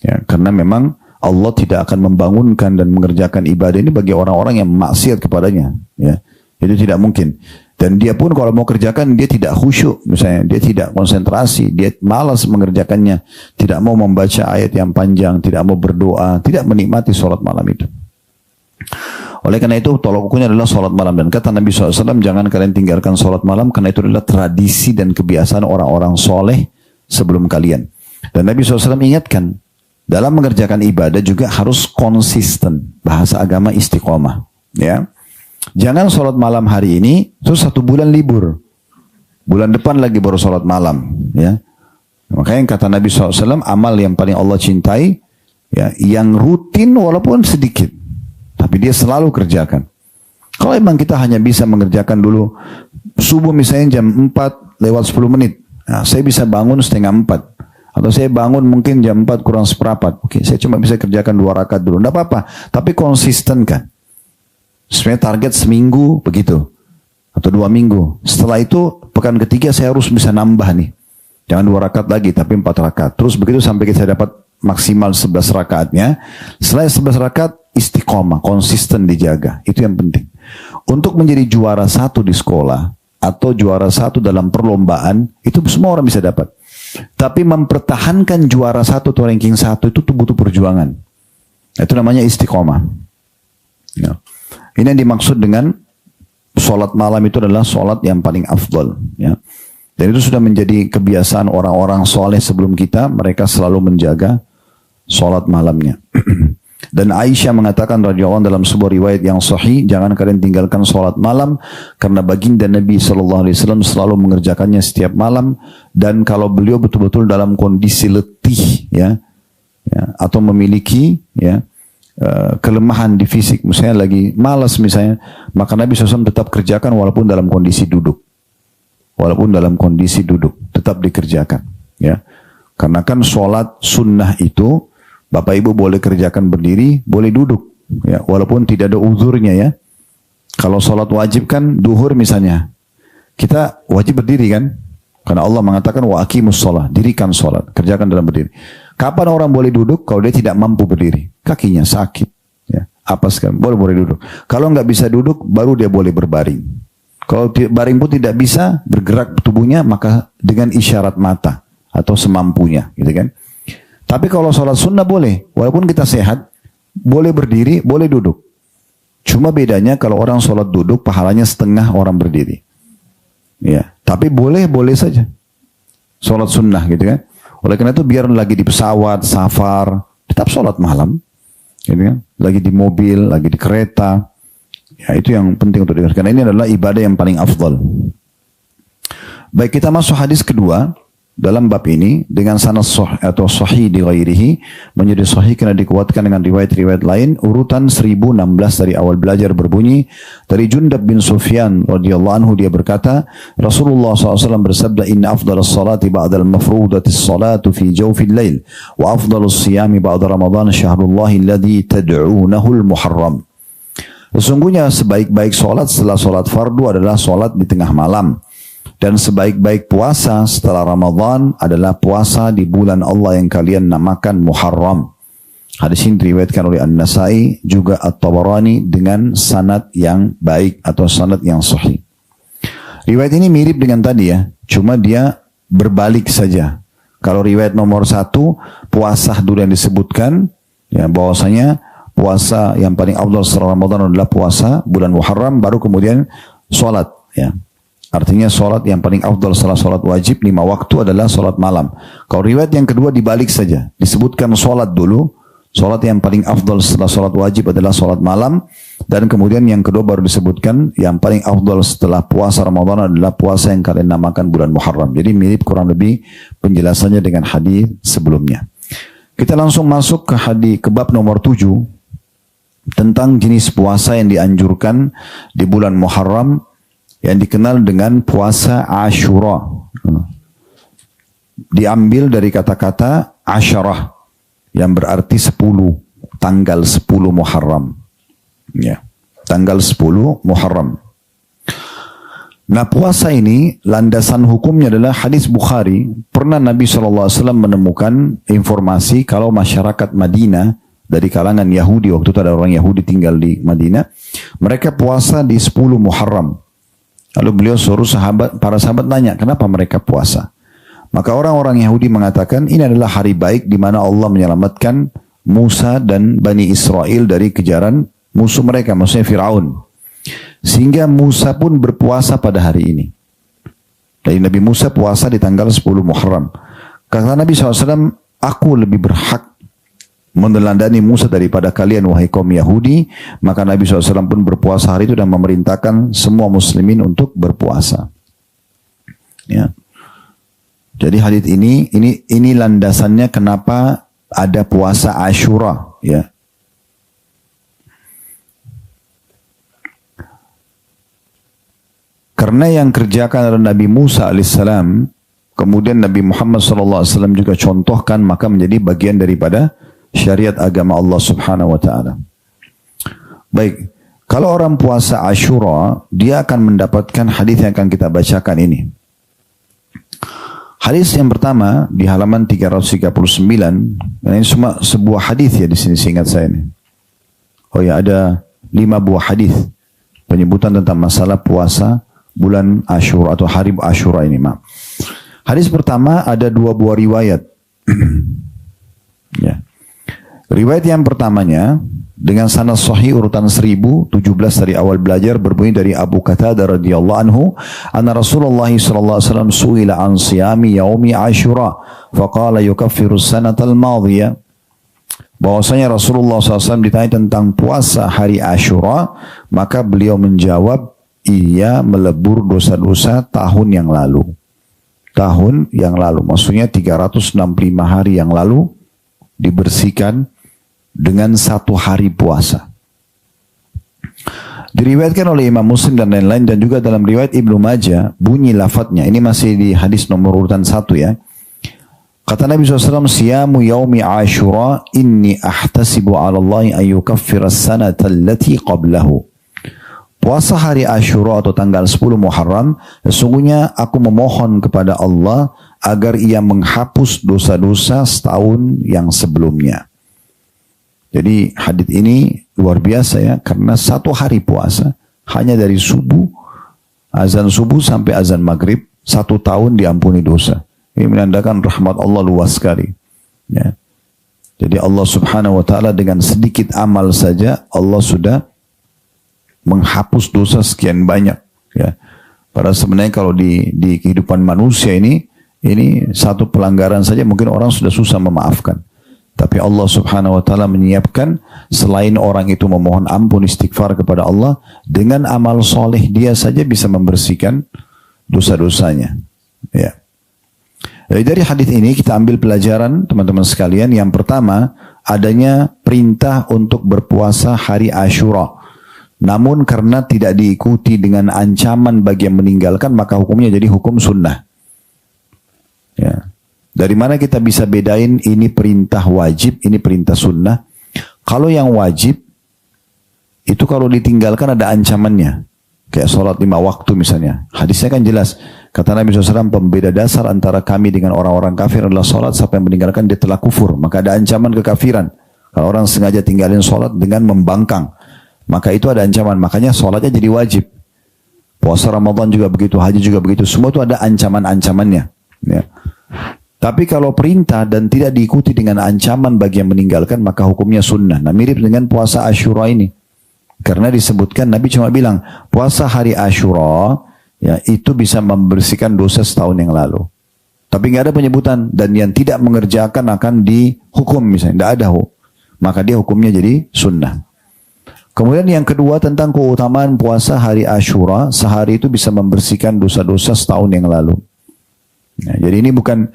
Ya, karena memang Allah tidak akan membangunkan dan mengerjakan ibadah ini bagi orang-orang yang maksiat kepadanya. Ya, itu tidak mungkin. Dan dia pun kalau mau kerjakan dia tidak khusyuk, misalnya dia tidak konsentrasi, dia malas mengerjakannya, tidak mau membaca ayat yang panjang, tidak mau berdoa, tidak menikmati sholat malam itu. Oleh karena itu tolok ukurnya adalah sholat malam. Dan kata Nabi SAW, jangan kalian tinggalkan sholat malam karena itu adalah tradisi dan kebiasaan orang-orang soleh sebelum kalian. Dan Nabi SAW ingatkan, dalam mengerjakan ibadah juga harus konsisten, bahasa agama istiqomah. Ya. Jangan sholat malam hari ini, terus 1 bulan libur. Bulan depan lagi baru sholat malam. Ya. Makanya kata Nabi SAW, amal yang paling Allah cintai, ya, yang rutin walaupun sedikit. Tapi dia selalu kerjakan. Kalau memang kita hanya bisa mengerjakan dulu, subuh misalnya jam 4 lewat 10 menit. Nah, saya bisa bangun 3:30. Atau saya bangun mungkin jam 4 kurang seperempat. Oke, saya cuma bisa kerjakan 2 rakaat dulu. Tidak apa-apa, tapi konsisten kan. Sebenarnya target seminggu begitu. Atau 2 minggu. Setelah itu pekan ketiga saya harus bisa nambah nih. Jangan 2 rakaat lagi tapi 4 rakaat. Terus begitu sampai saya dapat maksimal 11 rakaatnya. Setelah 11 rakaat istiqomah, konsisten dijaga. Itu yang penting. Untuk menjadi juara 1 di sekolah atau juara 1 dalam perlombaan, itu semua orang bisa dapat. Tapi mempertahankan juara 1 atau ranking 1 itu butuh perjuangan. Itu namanya istiqomah. Ya. Ini yang dimaksud dengan sholat malam itu adalah sholat yang paling afdal. Ya. Dan itu sudah menjadi kebiasaan orang-orang soleh sebelum kita. Mereka selalu menjaga sholat malamnya. Dan Aisyah mengatakan radhiyallahu anha dalam sebuah riwayat yang sahih, jangan kalian tinggalkan sholat malam karena baginda Nabi SAW selalu mengerjakannya setiap malam. Dan kalau beliau betul-betul dalam kondisi letih, ya atau memiliki kelemahan di fisik, misalnya lagi malas misalnya, maka Nabi SAW tetap kerjakan walaupun dalam kondisi duduk. Walaupun dalam kondisi duduk, tetap dikerjakan. Ya. Karena kan sholat sunnah itu, Bapak Ibu boleh kerjakan berdiri, boleh duduk. Ya. Walaupun tidak ada uzurnya ya. Kalau sholat wajib kan duhur misalnya, kita wajib berdiri kan? Karena Allah mengatakan wa aqimus sholat, dirikan sholat, kerjakan dalam berdiri. Kapan orang boleh duduk? Kalau dia tidak mampu berdiri, kakinya sakit, ya, apa sekarang boleh duduk. Kalau nggak bisa duduk, baru dia boleh berbaring. Kalau baring pun tidak bisa bergerak tubuhnya, maka dengan isyarat mata atau semampunya, gitu kan? Tapi kalau sholat sunnah boleh, walaupun kita sehat, boleh berdiri, boleh duduk. Cuma bedanya kalau orang sholat duduk, pahalanya setengah orang berdiri. Ya, tapi boleh saja. Sholat sunnah gitu kan. Oleh karena itu biar lagi di pesawat, safar, tetap sholat malam. Gitu kan. Lagi di mobil, lagi di kereta. Ya itu yang penting untuk diingat. Karena ini adalah ibadah yang paling afdal. Baik, kita masuk hadis kedua. Dalam bab ini dengan sanad atau sahih di ghairihi menjadi sahih karena dikuatkan dengan riwayat-riwayat lain. Urutan 1016 dari awal belajar berbunyi dari Jundab bin Sufyan radhiyallahu anhu, dia berkata Rasulullah SAW bersabda inna afdalus salati ba'dal mafrudatis salatu fi jawfil lail wa afdalus siyami ba'da Ramadan syahrullahi alladhi tad'unahul muharram. Sesungguhnya sebaik-baik solat setelah solat fardu adalah solat di tengah malam. Dan sebaik-baik puasa setelah Ramadan adalah puasa di bulan Allah yang kalian namakan Muharram. Hadis ini diriwayatkan oleh An-Nasai juga At-Tabarani dengan sanad yang baik atau sanad yang sahih. Riwayat ini mirip dengan tadi ya, cuma dia berbalik saja. Kalau riwayat nomor 1, puasa dulu yang disebutkan, ya bahwasanya puasa yang paling afdal setelah Ramadan adalah puasa bulan Muharram, baru kemudian sholat, ya. Artinya solat yang paling afdal setelah solat wajib 5 waktu adalah solat malam. Kalau riwayat yang kedua dibalik saja. Disebutkan solat dulu. Solat yang paling afdal setelah solat wajib adalah solat malam. Dan kemudian yang kedua baru disebutkan yang paling afdal setelah puasa Ramadan adalah puasa yang kalian namakan bulan Muharram. Jadi mirip kurang lebih penjelasannya dengan hadis sebelumnya. Kita langsung masuk ke bab nomor 7. Tentang jenis puasa yang dianjurkan di bulan Muharram, yang dikenal dengan puasa Ashura. Diambil dari kata-kata Asyarah yang berarti 10, tanggal 10 Muharram. Ya, tanggal 10 Muharram. Nah, puasa ini landasan hukumnya adalah hadis Bukhari. Pernah Nabi SAW menemukan informasi kalau masyarakat Madinah dari kalangan Yahudi, waktu itu ada orang Yahudi tinggal di Madinah, mereka puasa di 10 Muharram. Lalu beliau suruh para sahabat nanya, kenapa mereka puasa? Maka orang-orang Yahudi mengatakan, ini adalah hari baik di mana Allah menyelamatkan Musa dan Bani Israel dari kejaran musuh mereka, maksudnya Fir'aun. Sehingga Musa pun berpuasa pada hari ini. Jadi Nabi Musa puasa di tanggal 10 Muharram. Kata Nabi SAW, aku lebih berhak meneladani Musa daripada kalian wahai kaum Yahudi. Maka Nabi SAW pun berpuasa hari itu dan memerintahkan semua muslimin untuk berpuasa. Ya. Jadi hadits ini landasannya kenapa ada puasa Ashura, ya. Karena yang kerjakan adalah Nabi Musa alaihissalam, kemudian Nabi Muhammad SAW juga contohkan, maka menjadi bagian daripada syariat agama Allah Subhanahu wa taala. Baik, kalau orang puasa Ashura, dia akan mendapatkan hadis yang akan kita bacakan ini. Hadis yang pertama di halaman 339, dan ini semua sebuah hadis ya di sini seingat saya ini. Oh ya, ada 5 buah hadis penyebutan tentang masalah puasa bulan Ashura atau hari Ashura ini, maaf. Hadis pertama ada 2 buah riwayat. Ya. Riwayat yang pertamanya dengan sanad sahih urutan 1017 dari awal belajar berbunyi dari Abu Qatadah radhiyallahu anhu, anna Rasulullah sallallahu alaihi wasallam su'ila an siyami yaumi Ashura faqala yukaffiru sanatal madhiyah. Bahwasanya Rasulullah SAW ditanya tentang puasa hari Ashura, maka beliau menjawab, ia melebur dosa-dosa tahun yang lalu. Tahun yang lalu, maksudnya 365 hari yang lalu dibersihkan dengan 1 hari puasa. Diriwayatkan oleh Imam Muslim dan lain-lain, dan juga dalam riwayat Ibnu Majah bunyi lafadznya. Ini masih di hadis nomor urutan 1 ya. Kata Nabi SAW, siyamu yaumi Ashura inni ahtasibu ala Allah an yukaffira as-sanata allati qablahu. puasa hari Asyura atau tanggal 10 Muharram, sesungguhnya aku memohon kepada Allah agar ia menghapus dosa-dosa setahun yang sebelumnya. Jadi hadits ini luar biasa ya, karena satu hari puasa hanya dari azan subuh sampai azan maghrib, 1 tahun diampuni dosa. Ini menandakan rahmat Allah luas sekali. Ya. Jadi Allah Subhanahu wa taala dengan sedikit amal saja Allah sudah menghapus dosa sekian banyak, ya. Padahal sebenarnya kalau di kehidupan manusia ini satu pelanggaran saja mungkin orang sudah susah memaafkan. Tapi Allah Subhanahu wa taala menyiapkan selain orang itu memohon ampun istighfar kepada Allah, dengan amal soleh dia saja bisa membersihkan dosa-dosanya. Ya. Jadi dari hadis ini kita ambil pelajaran teman-teman sekalian. Yang pertama, adanya perintah untuk berpuasa hari Asyura. Namun karena tidak diikuti dengan ancaman bagi yang meninggalkan, maka hukumnya jadi hukum sunnah. Ya. Dari mana kita bisa bedain ini perintah wajib, ini perintah sunnah? Kalau yang wajib, itu kalau ditinggalkan ada ancamannya. Kayak sholat 5 waktu misalnya. Hadisnya kan jelas. Kata Nabi SAW, pembeda dasar antara kami dengan orang-orang kafir adalah sholat, siapa yang meninggalkan dia telah kufur. Maka ada ancaman kekafiran. Kalau orang sengaja tinggalin sholat dengan membangkang, maka itu ada ancaman. Makanya sholatnya jadi wajib. Puasa Ramadan juga begitu, haji juga begitu. Semua itu ada ancaman-ancamannya. Ya. Tapi kalau perintah dan tidak diikuti dengan ancaman bagi yang meninggalkan, maka hukumnya sunnah. Nah, mirip dengan puasa Asyura ini. Karena disebutkan, Nabi cuma bilang, puasa hari Asyura, ya, itu bisa membersihkan dosa setahun yang lalu. Tapi nggak ada penyebutan, dan yang tidak mengerjakan akan dihukum misalnya. Tidak ada. Maka dia hukumnya jadi sunnah. Kemudian yang kedua tentang keutamaan puasa hari Asyura, sehari itu bisa membersihkan dosa-dosa setahun yang lalu. Nah, jadi ini bukan,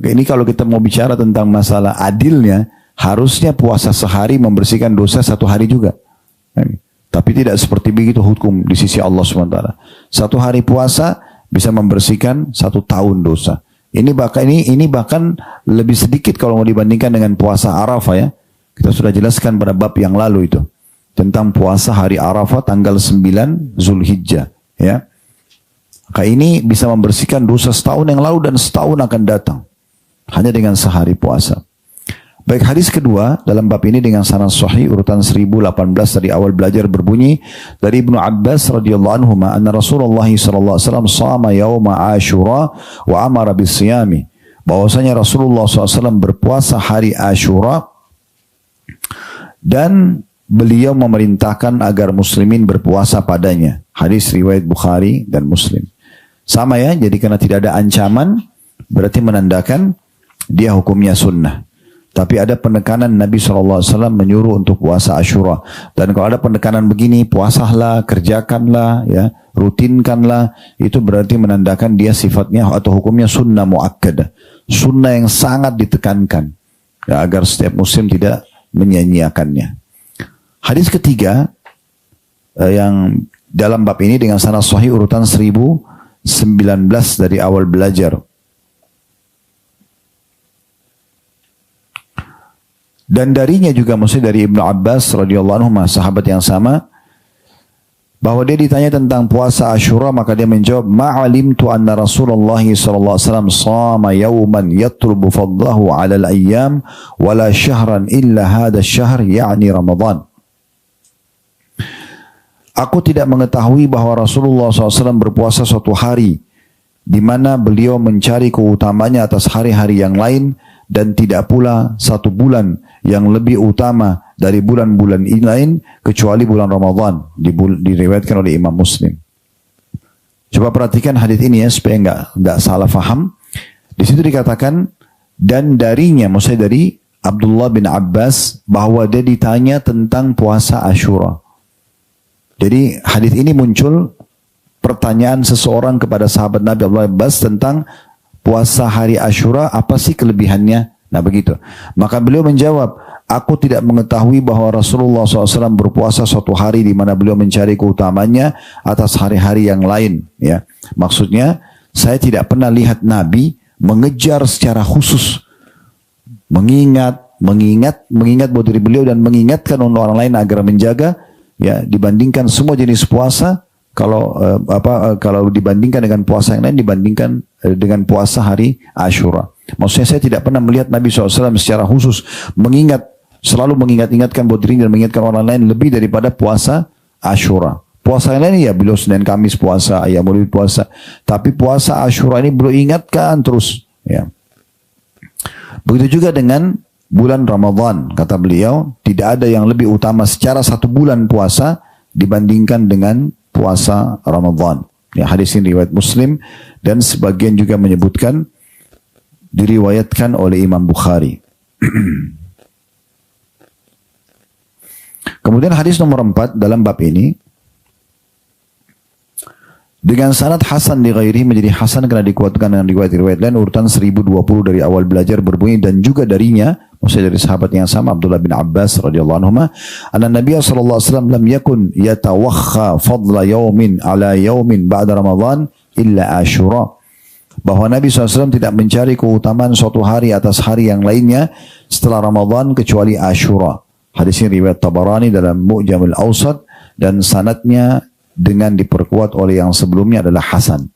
ini kalau kita mau bicara tentang masalah adilnya, harusnya puasa sehari membersihkan dosa 1 hari juga. Tapi tidak seperti begitu hukum di sisi Allah SWT. 1 hari puasa bisa membersihkan 1 tahun dosa. Ini bahkan lebih sedikit kalau mau dibandingkan dengan puasa Arafah ya. Kita sudah jelaskan pada bab yang lalu itu. Tentang puasa hari Arafah tanggal 9 Zulhijjah. Ya. Maka ini bisa membersihkan dosa setahun yang lalu dan setahun akan datang. Hanya dengan sehari puasa. Baik, hadis kedua dalam bab ini dengan sanad sahih urutan 1018 dari awal belajar berbunyi dari Ibnu Abbas radhiyallahu anhu anna Rasulullah sallallahu alaihi wasallam shama yauma Asyura wa amara bisiyami. Bahwasanya Rasulullah SAW berpuasa hari Asyura dan beliau memerintahkan agar muslimin berpuasa padanya. Hadis riwayat Bukhari dan Muslim. Sama ya, jadi karena tidak ada ancaman berarti menandakan dia hukumnya sunnah. Tapi ada penekanan Nabi SAW menyuruh untuk puasa Asyura. Dan kalau ada penekanan begini, puasalah, kerjakanlah, ya, rutinkanlah, itu berarti menandakan dia sifatnya atau hukumnya sunnah muakkadah. Sunnah yang sangat ditekankan. Ya, agar setiap muslim tidak menyia-nyiakannya. Hadis ketiga, yang dalam bab ini dengan sanad sahih urutan 1019 dari awal belajar. Dan darinya juga maksudnya dari Ibnu Abbas radhiyallahu anhu, sahabat yang sama, bahwa dia ditanya tentang puasa Asyura, maka dia menjawab, ma'alimtu anna Rasulullah sallallahu alaihi wasallam shama yawman yatlubu fadlahu 'ala al-ayyam wala syahran illa hadha asy-syahr ya'ni Ramadan. Aku tidak mengetahui bahwa Rasulullah SAW berpuasa suatu hari di mana beliau mencari keutamanya atas hari-hari yang lain, dan tidak pula 1 bulan yang lebih utama dari bulan-bulan ini lain kecuali bulan Ramadan, diriwayatkan oleh Imam Muslim. Coba perhatikan hadis ini ya supaya enggak salah faham. Di situ dikatakan dan darinya, maksudnya dari Abdullah bin Abbas, bahwa dia ditanya tentang puasa Asyura. Jadi hadis ini muncul pertanyaan seseorang kepada sahabat Nabi Abdullah bin Abbas tentang puasa hari Asyura, apa sih kelebihannya? Nah begitu. Maka beliau menjawab, aku tidak mengetahui bahwa Rasulullah SAW berpuasa suatu hari di mana beliau mencari keutamanya atas hari-hari yang lain. Ya, maksudnya saya tidak pernah lihat Nabi mengejar secara khusus, mengingat buat diri beliau dan mengingatkan orang lain agar menjaga ya dibandingkan semua jenis puasa. Kalau dibandingkan dengan puasa yang lain, dibandingkan dengan puasa hari Ashura. Maksudnya saya tidak pernah melihat Nabi SAW secara khusus selalu mengingatkan buat dirinya dan mengingatkan orang lain lebih daripada puasa Ashura. Puasa yang lain ya beliau Senin Kamis puasa, Ayyamul Bid puasa. Tapi puasa Ashura ini beliau ingatkan terus. Ya. Begitu juga dengan bulan Ramadan. Kata beliau, tidak ada yang lebih utama secara satu bulan puasa dibandingkan dengan puasa Ramadan. Ya, hadis ini riwayat Muslim dan sebagian juga menyebutkan diriwayatkan oleh Imam Bukhari. Kemudian hadis nomor 4 dalam bab ini dengan sanad hasan di ghairi menjadi hasan karena dikuatkan dengan riwayat-riwayat lain. Urutan 1020 dari awal belajar berbunyi dan juga darinya, maksudnya dari sahabat yang sama Abdullah bin Abbas radhiyallahu anhu, anna Nabi sallallahu alaihi wasallam lam yakun yatawakha fadla yaumin ala yaumin ba'da Ramadan illa Ashura. Bahwa Nabi SAW tidak mencari keutamaan suatu hari atas hari yang lainnya setelah Ramadan kecuali Ashura. Hadis ini riwayat Tabarani dalam Mu'jamul Awsat dan sanadnya dengan diperkuat oleh yang sebelumnya adalah hasan.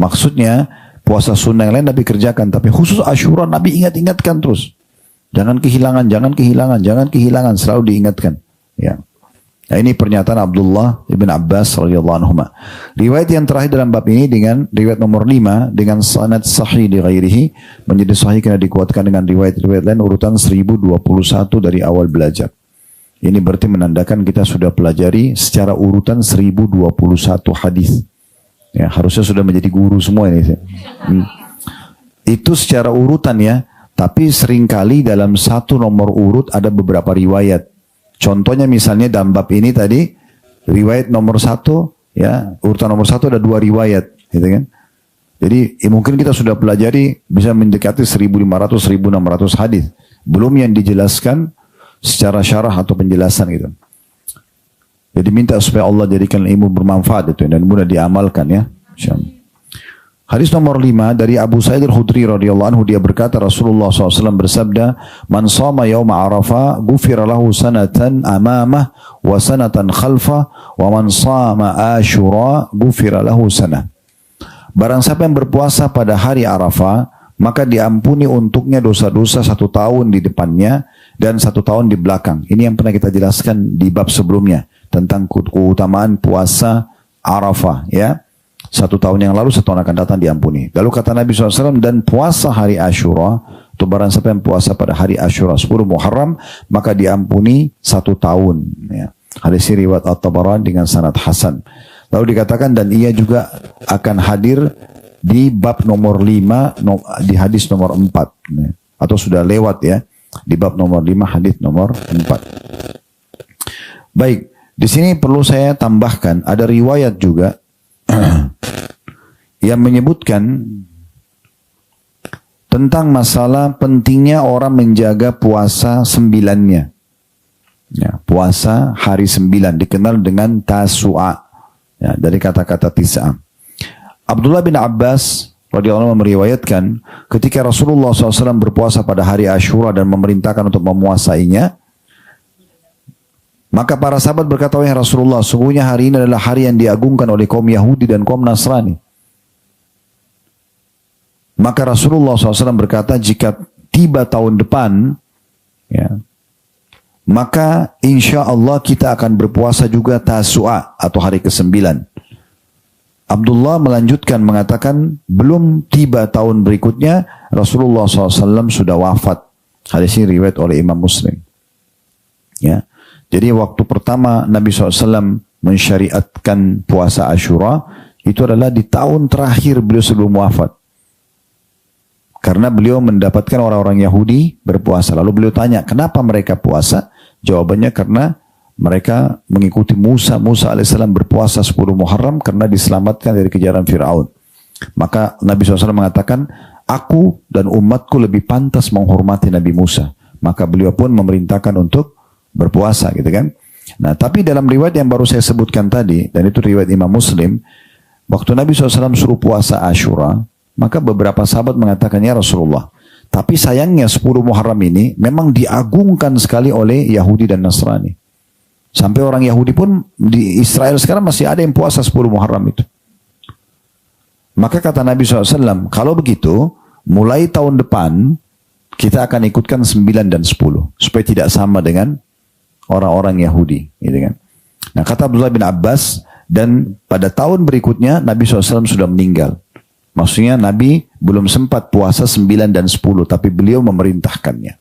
Maksudnya puasa sunnah yang lain Nabi kerjakan, tapi khusus Ashura Nabi ingatkan terus. Jangan kehilangan, selalu diingatkan. Ya. Nah, ini pernyataan Abdullah ibn Abbas radhiyallahu anhu. Riwayat yang terakhir dalam bab ini dengan riwayat nomor 5 dengan sanad sahih di ghairihi menjadi sahih karena dikuatkan dengan riwayat-riwayat lain urutan 1021 dari awal belajar. Ini berarti menandakan kita sudah pelajari secara urutan 1021 hadis. Ya, harusnya sudah menjadi guru semua ini. Itu secara urutan ya, tapi seringkali dalam satu nomor urut ada beberapa riwayat. Contohnya misalnya dalam bab ini tadi riwayat nomor 1 ya, urutan nomor 1 ada 2 riwayat gitu kan. Jadi mungkin kita sudah pelajari bisa mendekati 1500-1600 hadis. Belum yang dijelaskan secara syarah atau penjelasan gitu. Jadi minta supaya Allah jadikan ilmu bermanfaat itu dan mudah diamalkan ya. Hadis nomor 5 dari Abu Sa'id al-Khudri radhiyallahu anhu, dia berkata Rasulullah SAW bersabda, "Man shama yawma Arafah ghufira lahu sanatan amamah wa sanatan khalfah wa man shama Ashura ghufira lahu sanah." Barang siapa yang berpuasa pada hari Arafah, maka diampuni untuknya dosa-dosa 1 tahun di depannya dan 1 tahun di belakang. Ini yang pernah kita jelaskan di bab sebelumnya tentang keutamaan puasa Arafah ya. 1 tahun yang lalu, 1 tahun akan datang diampuni. Lalu kata Nabi SAW, dan puasa hari Ashura, atau barang siapa yang puasa pada hari Ashura 10 Muharram, maka diampuni 1 tahun. Ya. Hadis riwayat At-Tabarani dengan sanad hasan. Lalu dikatakan dan ia juga akan hadir di bab nomor 5, di hadis nomor 4. Ya. Atau sudah lewat ya, di bab nomor 5, hadis nomor 4. Baik, di sini perlu saya tambahkan, ada riwayat juga yang menyebutkan tentang masalah pentingnya orang menjaga puasa 9-nya. Ya, puasa hari 9 dikenal dengan Tasu'a. Ya, dari kata-kata Tis'a. Abdullah bin Abbas radhiyallahu anhu meriwayatkan ketika Rasulullah SAW berpuasa pada hari Ashura dan memerintahkan untuk memuasainya, maka para sahabat berkata, "Wahai Rasulullah, sungguhnya hari ini adalah hari yang diagungkan oleh kaum Yahudi dan kaum Nasrani." Maka Rasulullah SAW berkata, jika tiba tahun depan, ya, maka insya Allah kita akan berpuasa juga Tasu'a atau hari ke-9. Abdullah melanjutkan mengatakan, belum tiba tahun berikutnya, Rasulullah SAW sudah wafat. Hadis ini riwayat oleh Imam Muslim. Ya. Jadi waktu pertama Nabi SAW mensyariatkan puasa Ashura, itu adalah di tahun terakhir beliau sebelum wafat. Karena beliau mendapatkan orang-orang Yahudi berpuasa. Lalu beliau tanya, kenapa mereka puasa? Jawabannya karena mereka mengikuti Musa. Musa alaihissalam berpuasa 10 Muharram karena diselamatkan dari kejaran Fir'aun. Maka Nabi SAW mengatakan, aku dan umatku lebih pantas menghormati Nabi Musa. Maka beliau pun memerintahkan untuk berpuasa gitu kan. Nah tapi dalam riwayat yang baru saya sebutkan tadi, dan itu riwayat Imam Muslim, waktu Nabi SAW suruh puasa Ashura, maka beberapa sahabat mengatakan, ya Rasulullah, tapi sayangnya 10 Muharram ini memang diagungkan sekali oleh Yahudi dan Nasrani. Sampai orang Yahudi pun di Israel sekarang masih ada yang puasa 10 Muharram itu. Maka kata Nabi SAW, kalau begitu, mulai tahun depan, kita akan ikutkan 9 dan 10. Supaya tidak sama dengan orang-orang Yahudi. Gitu kan. Nah kata Abdullah bin Abbas, dan pada tahun berikutnya, Nabi SAW sudah meninggal. Maksudnya Nabi belum sempat puasa 9 dan 10, tapi beliau memerintahkannya.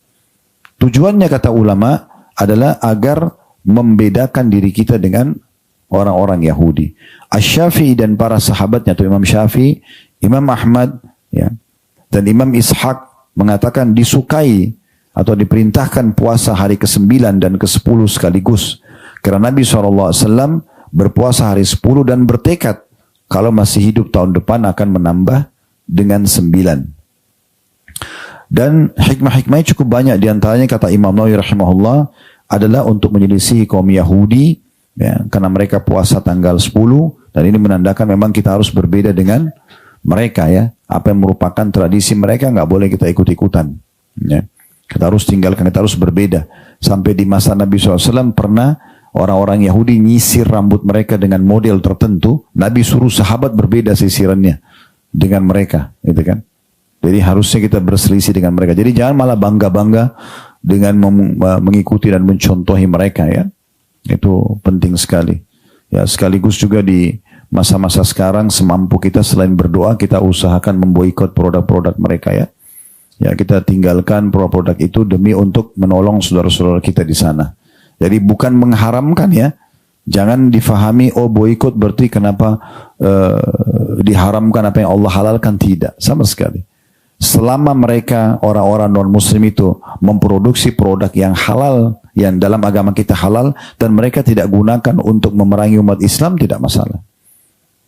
Tujuannya kata ulama adalah agar membedakan diri kita dengan orang-orang Yahudi. Asy-Syafi'i dan para sahabatnya, atau Imam Syafi'i, Imam Ahmad, ya, dan Imam Ishaq mengatakan disukai atau diperintahkan puasa hari ke-9 dan ke-10 sekaligus. Karena Nabi SAW berpuasa hari 10 dan bertekad kalau masih hidup tahun depan akan menambah dengan 9. Dan hikmah-hikmahnya cukup banyak. Di antaranya kata Imam Nawawi rahimahullah adalah untuk menyelisihi kaum Yahudi, ya, karena mereka puasa tanggal 10, dan ini menandakan memang kita harus berbeda dengan mereka, ya. Apa yang merupakan tradisi mereka nggak boleh kita ikut-ikutan, ya. Kita harus tinggalkan, kita harus berbeda. Sampai di masa Nabi SAW pernah orang-orang Yahudi nyisir rambut mereka dengan model tertentu. Nabi suruh sahabat berbeda sisirannya dengan mereka, gitu kan. Jadi harusnya kita berselisih dengan mereka. Jadi jangan malah bangga-bangga dengan mengikuti dan mencontohi mereka, ya. Itu penting sekali. Ya, sekaligus juga di masa-masa sekarang semampu kita selain berdoa, kita usahakan memboikot produk-produk mereka, ya. Ya, kita tinggalkan produk-produk itu demi untuk menolong saudara-saudara kita di sana. Jadi bukan mengharamkan, ya. Jangan difahami, oh boikot berarti kenapa diharamkan apa yang Allah halalkan. Tidak, sama sekali. Selama mereka orang-orang non-muslim itu memproduksi produk yang halal, yang dalam agama kita halal, dan mereka tidak gunakan untuk memerangi umat Islam, tidak masalah.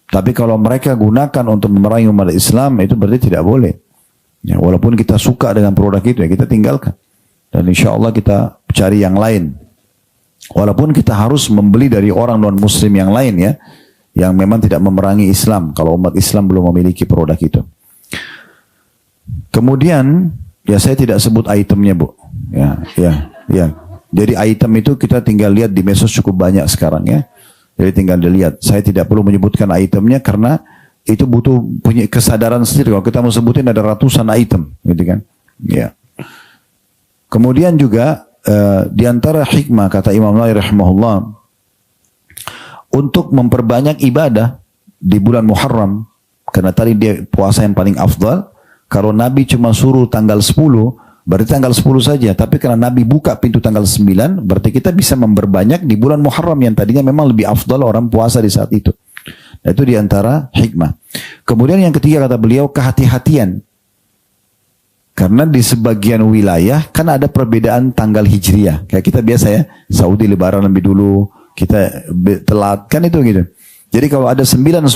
Tapi kalau mereka gunakan untuk memerangi umat Islam, itu berarti tidak boleh. Ya, walaupun kita suka dengan produk itu, ya kita tinggalkan. Dan insya Allah kita cari yang lain. Walaupun kita harus membeli dari orang non-muslim yang lain, ya, yang memang tidak memerangi Islam, kalau umat Islam belum memiliki produk itu. Kemudian, ya saya tidak sebut itemnya, Bu. Ya. Jadi item itu kita tinggal lihat di medsos cukup banyak sekarang, ya. Jadi tinggal dilihat. Saya tidak perlu menyebutkan itemnya karena itu butuh punya kesadaran sendiri. Kalau kita mau sebutin ada ratusan item, gitu kan. Ya. Kemudian juga di antara hikmah kata Imam Nawawi rahimahullah untuk memperbanyak ibadah di bulan Muharram, karena tadi dia puasa yang paling afdal. Kalau Nabi cuma suruh tanggal 10, berarti tanggal 10 saja. Tapi karena Nabi buka pintu tanggal 9, berarti kita bisa memperbanyak di bulan Muharram yang tadinya memang lebih afdal orang puasa di saat itu. Nah, itu diantara hikmah. Kemudian yang ketiga kata beliau, kehati-hatian. Karena di sebagian wilayah kan ada perbedaan tanggal hijriah. Kayak kita biasa, ya, Saudi lebaran lebih dulu, kita telat, kan itu gitu. Jadi kalau ada 9-10,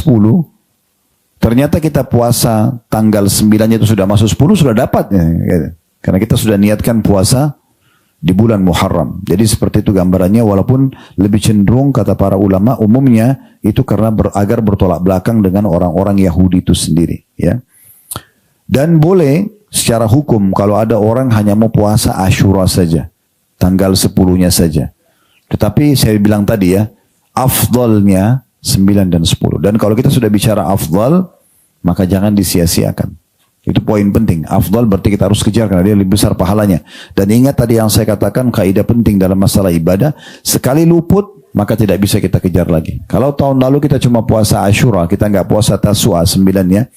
ternyata kita puasa tanggal 9-nya itu sudah masuk 10, sudah dapat, ya, gitu. Karena kita sudah niatkan puasa di bulan Muharram. Jadi seperti itu gambarannya, walaupun lebih cenderung kata para ulama umumnya itu karena agar bertolak belakang dengan orang-orang Yahudi itu sendiri, ya. Dan boleh secara hukum kalau ada orang hanya mau puasa Asyura saja, tanggal 10-nya saja. Tetapi saya bilang tadi, ya, afdalnya 9 dan 10. Dan kalau kita sudah bicara afdal, maka jangan disia-siakan. Itu poin penting. Afdal berarti kita harus kejar karena dia lebih besar pahalanya. Dan ingat tadi yang saya katakan, kaidah penting dalam masalah ibadah, sekali luput maka tidak bisa kita kejar lagi. Kalau tahun lalu kita cuma puasa Asyura, kita nggak puasa Tasu'a 9-nya,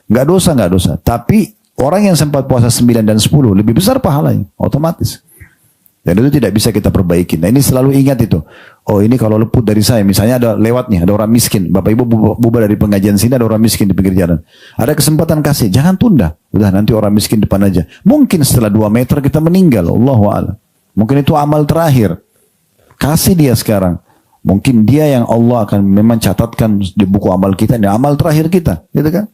nggak dosa. Tapi orang yang sempat puasa 9 dan 10 lebih besar pahalanya, otomatis. Dan itu tidak bisa kita perbaiki. Nah, ini selalu ingat itu. Oh, ini kalau luput dari saya, misalnya ada lewat nih, ada orang miskin. Bapak Ibu bubar dari pengajian sini, ada orang miskin di pinggir jalan. Ada kesempatan kasih, jangan tunda. Udah nanti orang miskin depan aja. Mungkin setelah 2 meter kita meninggal, Allahu a'lam. Mungkin itu amal terakhir. Kasih dia sekarang. Mungkin dia yang Allah akan memang catatkan di buku amal kita, ini amal terakhir kita, gitu kan?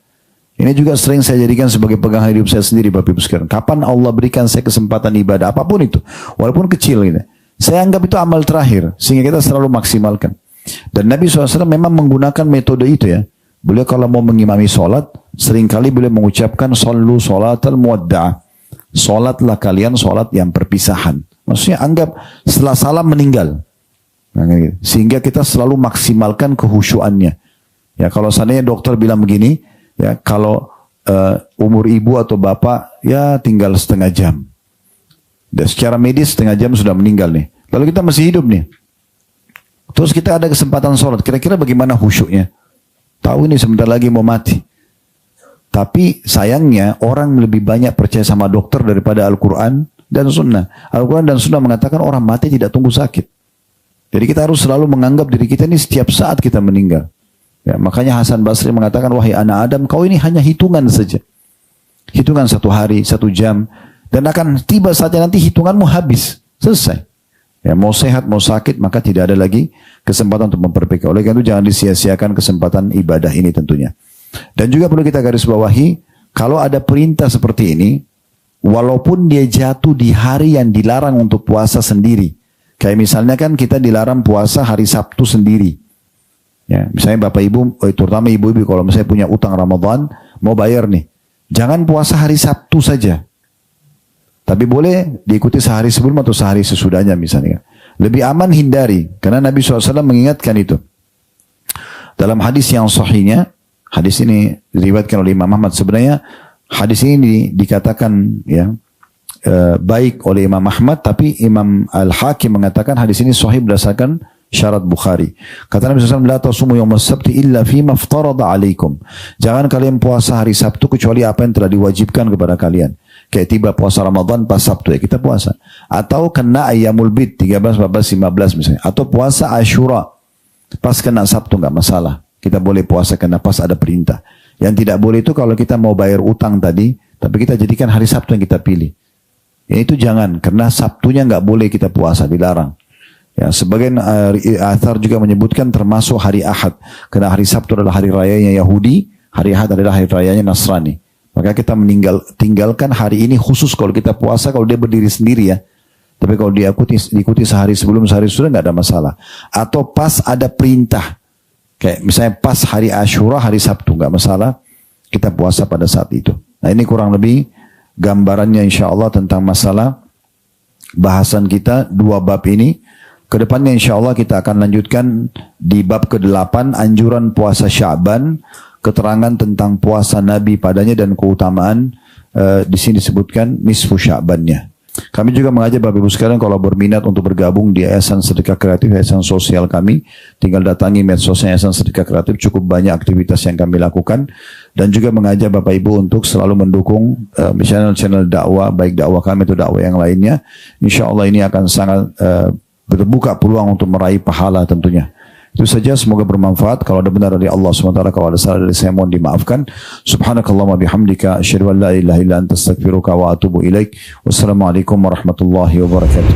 Ini juga sering saya jadikan sebagai pegangan hidup saya sendiri, Bapak Ibu sekalian. Kapan Allah berikan saya kesempatan ibadah, apapun itu, walaupun kecil gitu, saya anggap itu amal terakhir, sehingga kita selalu maksimalkan. Dan Nabi SAW memang menggunakan metode itu, ya. Beliau kalau mau mengimami sholat, seringkali beliau mengucapkan Sallu sholatal muwadda'ah. Sholatlah kalian sholat yang perpisahan. Maksudnya anggap setelah salam meninggal. Nah, gitu. Sehingga kita selalu maksimalkan kehusyuannya. Ya, kalau seandainya dokter bilang begini, ya kalau umur ibu atau bapak ya tinggal setengah jam. Dan secara medis setengah jam sudah meninggal nih. Lalu kita masih hidup nih. Terus kita ada kesempatan sholat. Kira-kira bagaimana khusyuknya? Tahu ini sebentar lagi mau mati. Tapi sayangnya orang lebih banyak percaya sama dokter daripada Al-Quran dan Sunnah. Al-Quran dan Sunnah mengatakan orang mati tidak tunggu sakit. Jadi kita harus selalu menganggap diri kita ini setiap saat kita meninggal. Ya, makanya Hasan Basri mengatakan, wahai anak Adam, kau ini hanya hitungan saja. Hitungan 1 hari, 1 jam. Dan akan tiba saatnya nanti hitunganmu habis. Selesai. Ya, mau sehat, mau sakit, maka tidak ada lagi kesempatan untuk memperbaiki. Oleh karena itu jangan disia-siakan kesempatan ibadah ini tentunya. Dan juga perlu kita garis bawahi, kalau ada perintah seperti ini, walaupun dia jatuh di hari yang dilarang untuk puasa sendiri. Kayak misalnya kan kita dilarang puasa hari Sabtu sendiri. Ya, misalnya bapak ibu, terutama ibu-ibu kalau misalnya punya utang Ramadan, mau bayar nih. Jangan puasa hari Sabtu saja. Tapi boleh diikuti sehari sebelum atau sehari sesudahnya misalnya. Lebih aman hindari. Karena Nabi SAW mengingatkan itu. Dalam hadis yang sahihnya, hadis ini diriwayatkan oleh Imam Ahmad. Sebenarnya hadis ini dikatakan ya baik oleh Imam Ahmad. Tapi Imam Al-Hakim mengatakan hadis ini sahih berdasarkan syarat Bukhari. Kata Nabi SAW, la tasumu yawma sabti illa fima aftarada alaikum. Jangan kalian puasa hari Sabtu kecuali apa yang telah diwajibkan kepada kalian. Kayak tiba puasa Ramadan pas Sabtu ya kita puasa. Atau kena ayyamul bid 13, 14, 15 misalnya. Atau puasa Ashura pas kena Sabtu nggak masalah. Kita boleh puasa karena pas ada perintah. Yang tidak boleh itu kalau kita mau bayar utang tadi, tapi kita jadikan hari Sabtu yang kita pilih. Ya itu jangan, karena Sabtunya nggak boleh kita puasa, dilarang. Ya, sebagian athar juga menyebutkan termasuk hari Ahad. Karena hari Sabtu adalah hari rayanya Yahudi, hari Ahad adalah hari rayanya Nasrani. Maka kita tinggalkan hari ini khusus kalau kita puasa, kalau dia berdiri sendiri ya. Tapi kalau diikuti sehari sebelum, sehari sudah nggak ada masalah. Atau pas ada perintah. Kayak misalnya pas hari Ashura, hari Sabtu, nggak masalah. Kita puasa pada saat itu. Nah ini kurang lebih gambarannya insya Allah tentang masalah bahasan kita 2 bab ini. Kedepannya insya Allah kita akan lanjutkan di bab ke-8 anjuran puasa Sya'ban, keterangan tentang puasa Nabi padanya dan keutamaan di sini disebutkan nisfu Sya'bannya. Kami juga mengajak Bapak Ibu sekalian kalau berminat untuk bergabung di Yayasan Sedekah Kreatif, Yayasan Sosial kami, tinggal datangi medsosnya Yayasan Sedekah Kreatif, cukup banyak aktivitas yang kami lakukan, dan juga mengajak Bapak Ibu untuk selalu mendukung channel-channel dakwah, baik dakwah kami atau dakwah yang lainnya. Insya Allah ini akan sangat terbuka peluang untuk meraih pahala tentunya. Itu saja, semoga bermanfaat. Kalau ada benar dari Allah SWT, kalau ada salah dari saya mohon dimaafkan. Subhanakallahumma bihamdika asyhadu an la ilaha illa anta astaghfiruka wa atubu ilaik. Wassalamualaikum warahmatullahi wabarakatuh.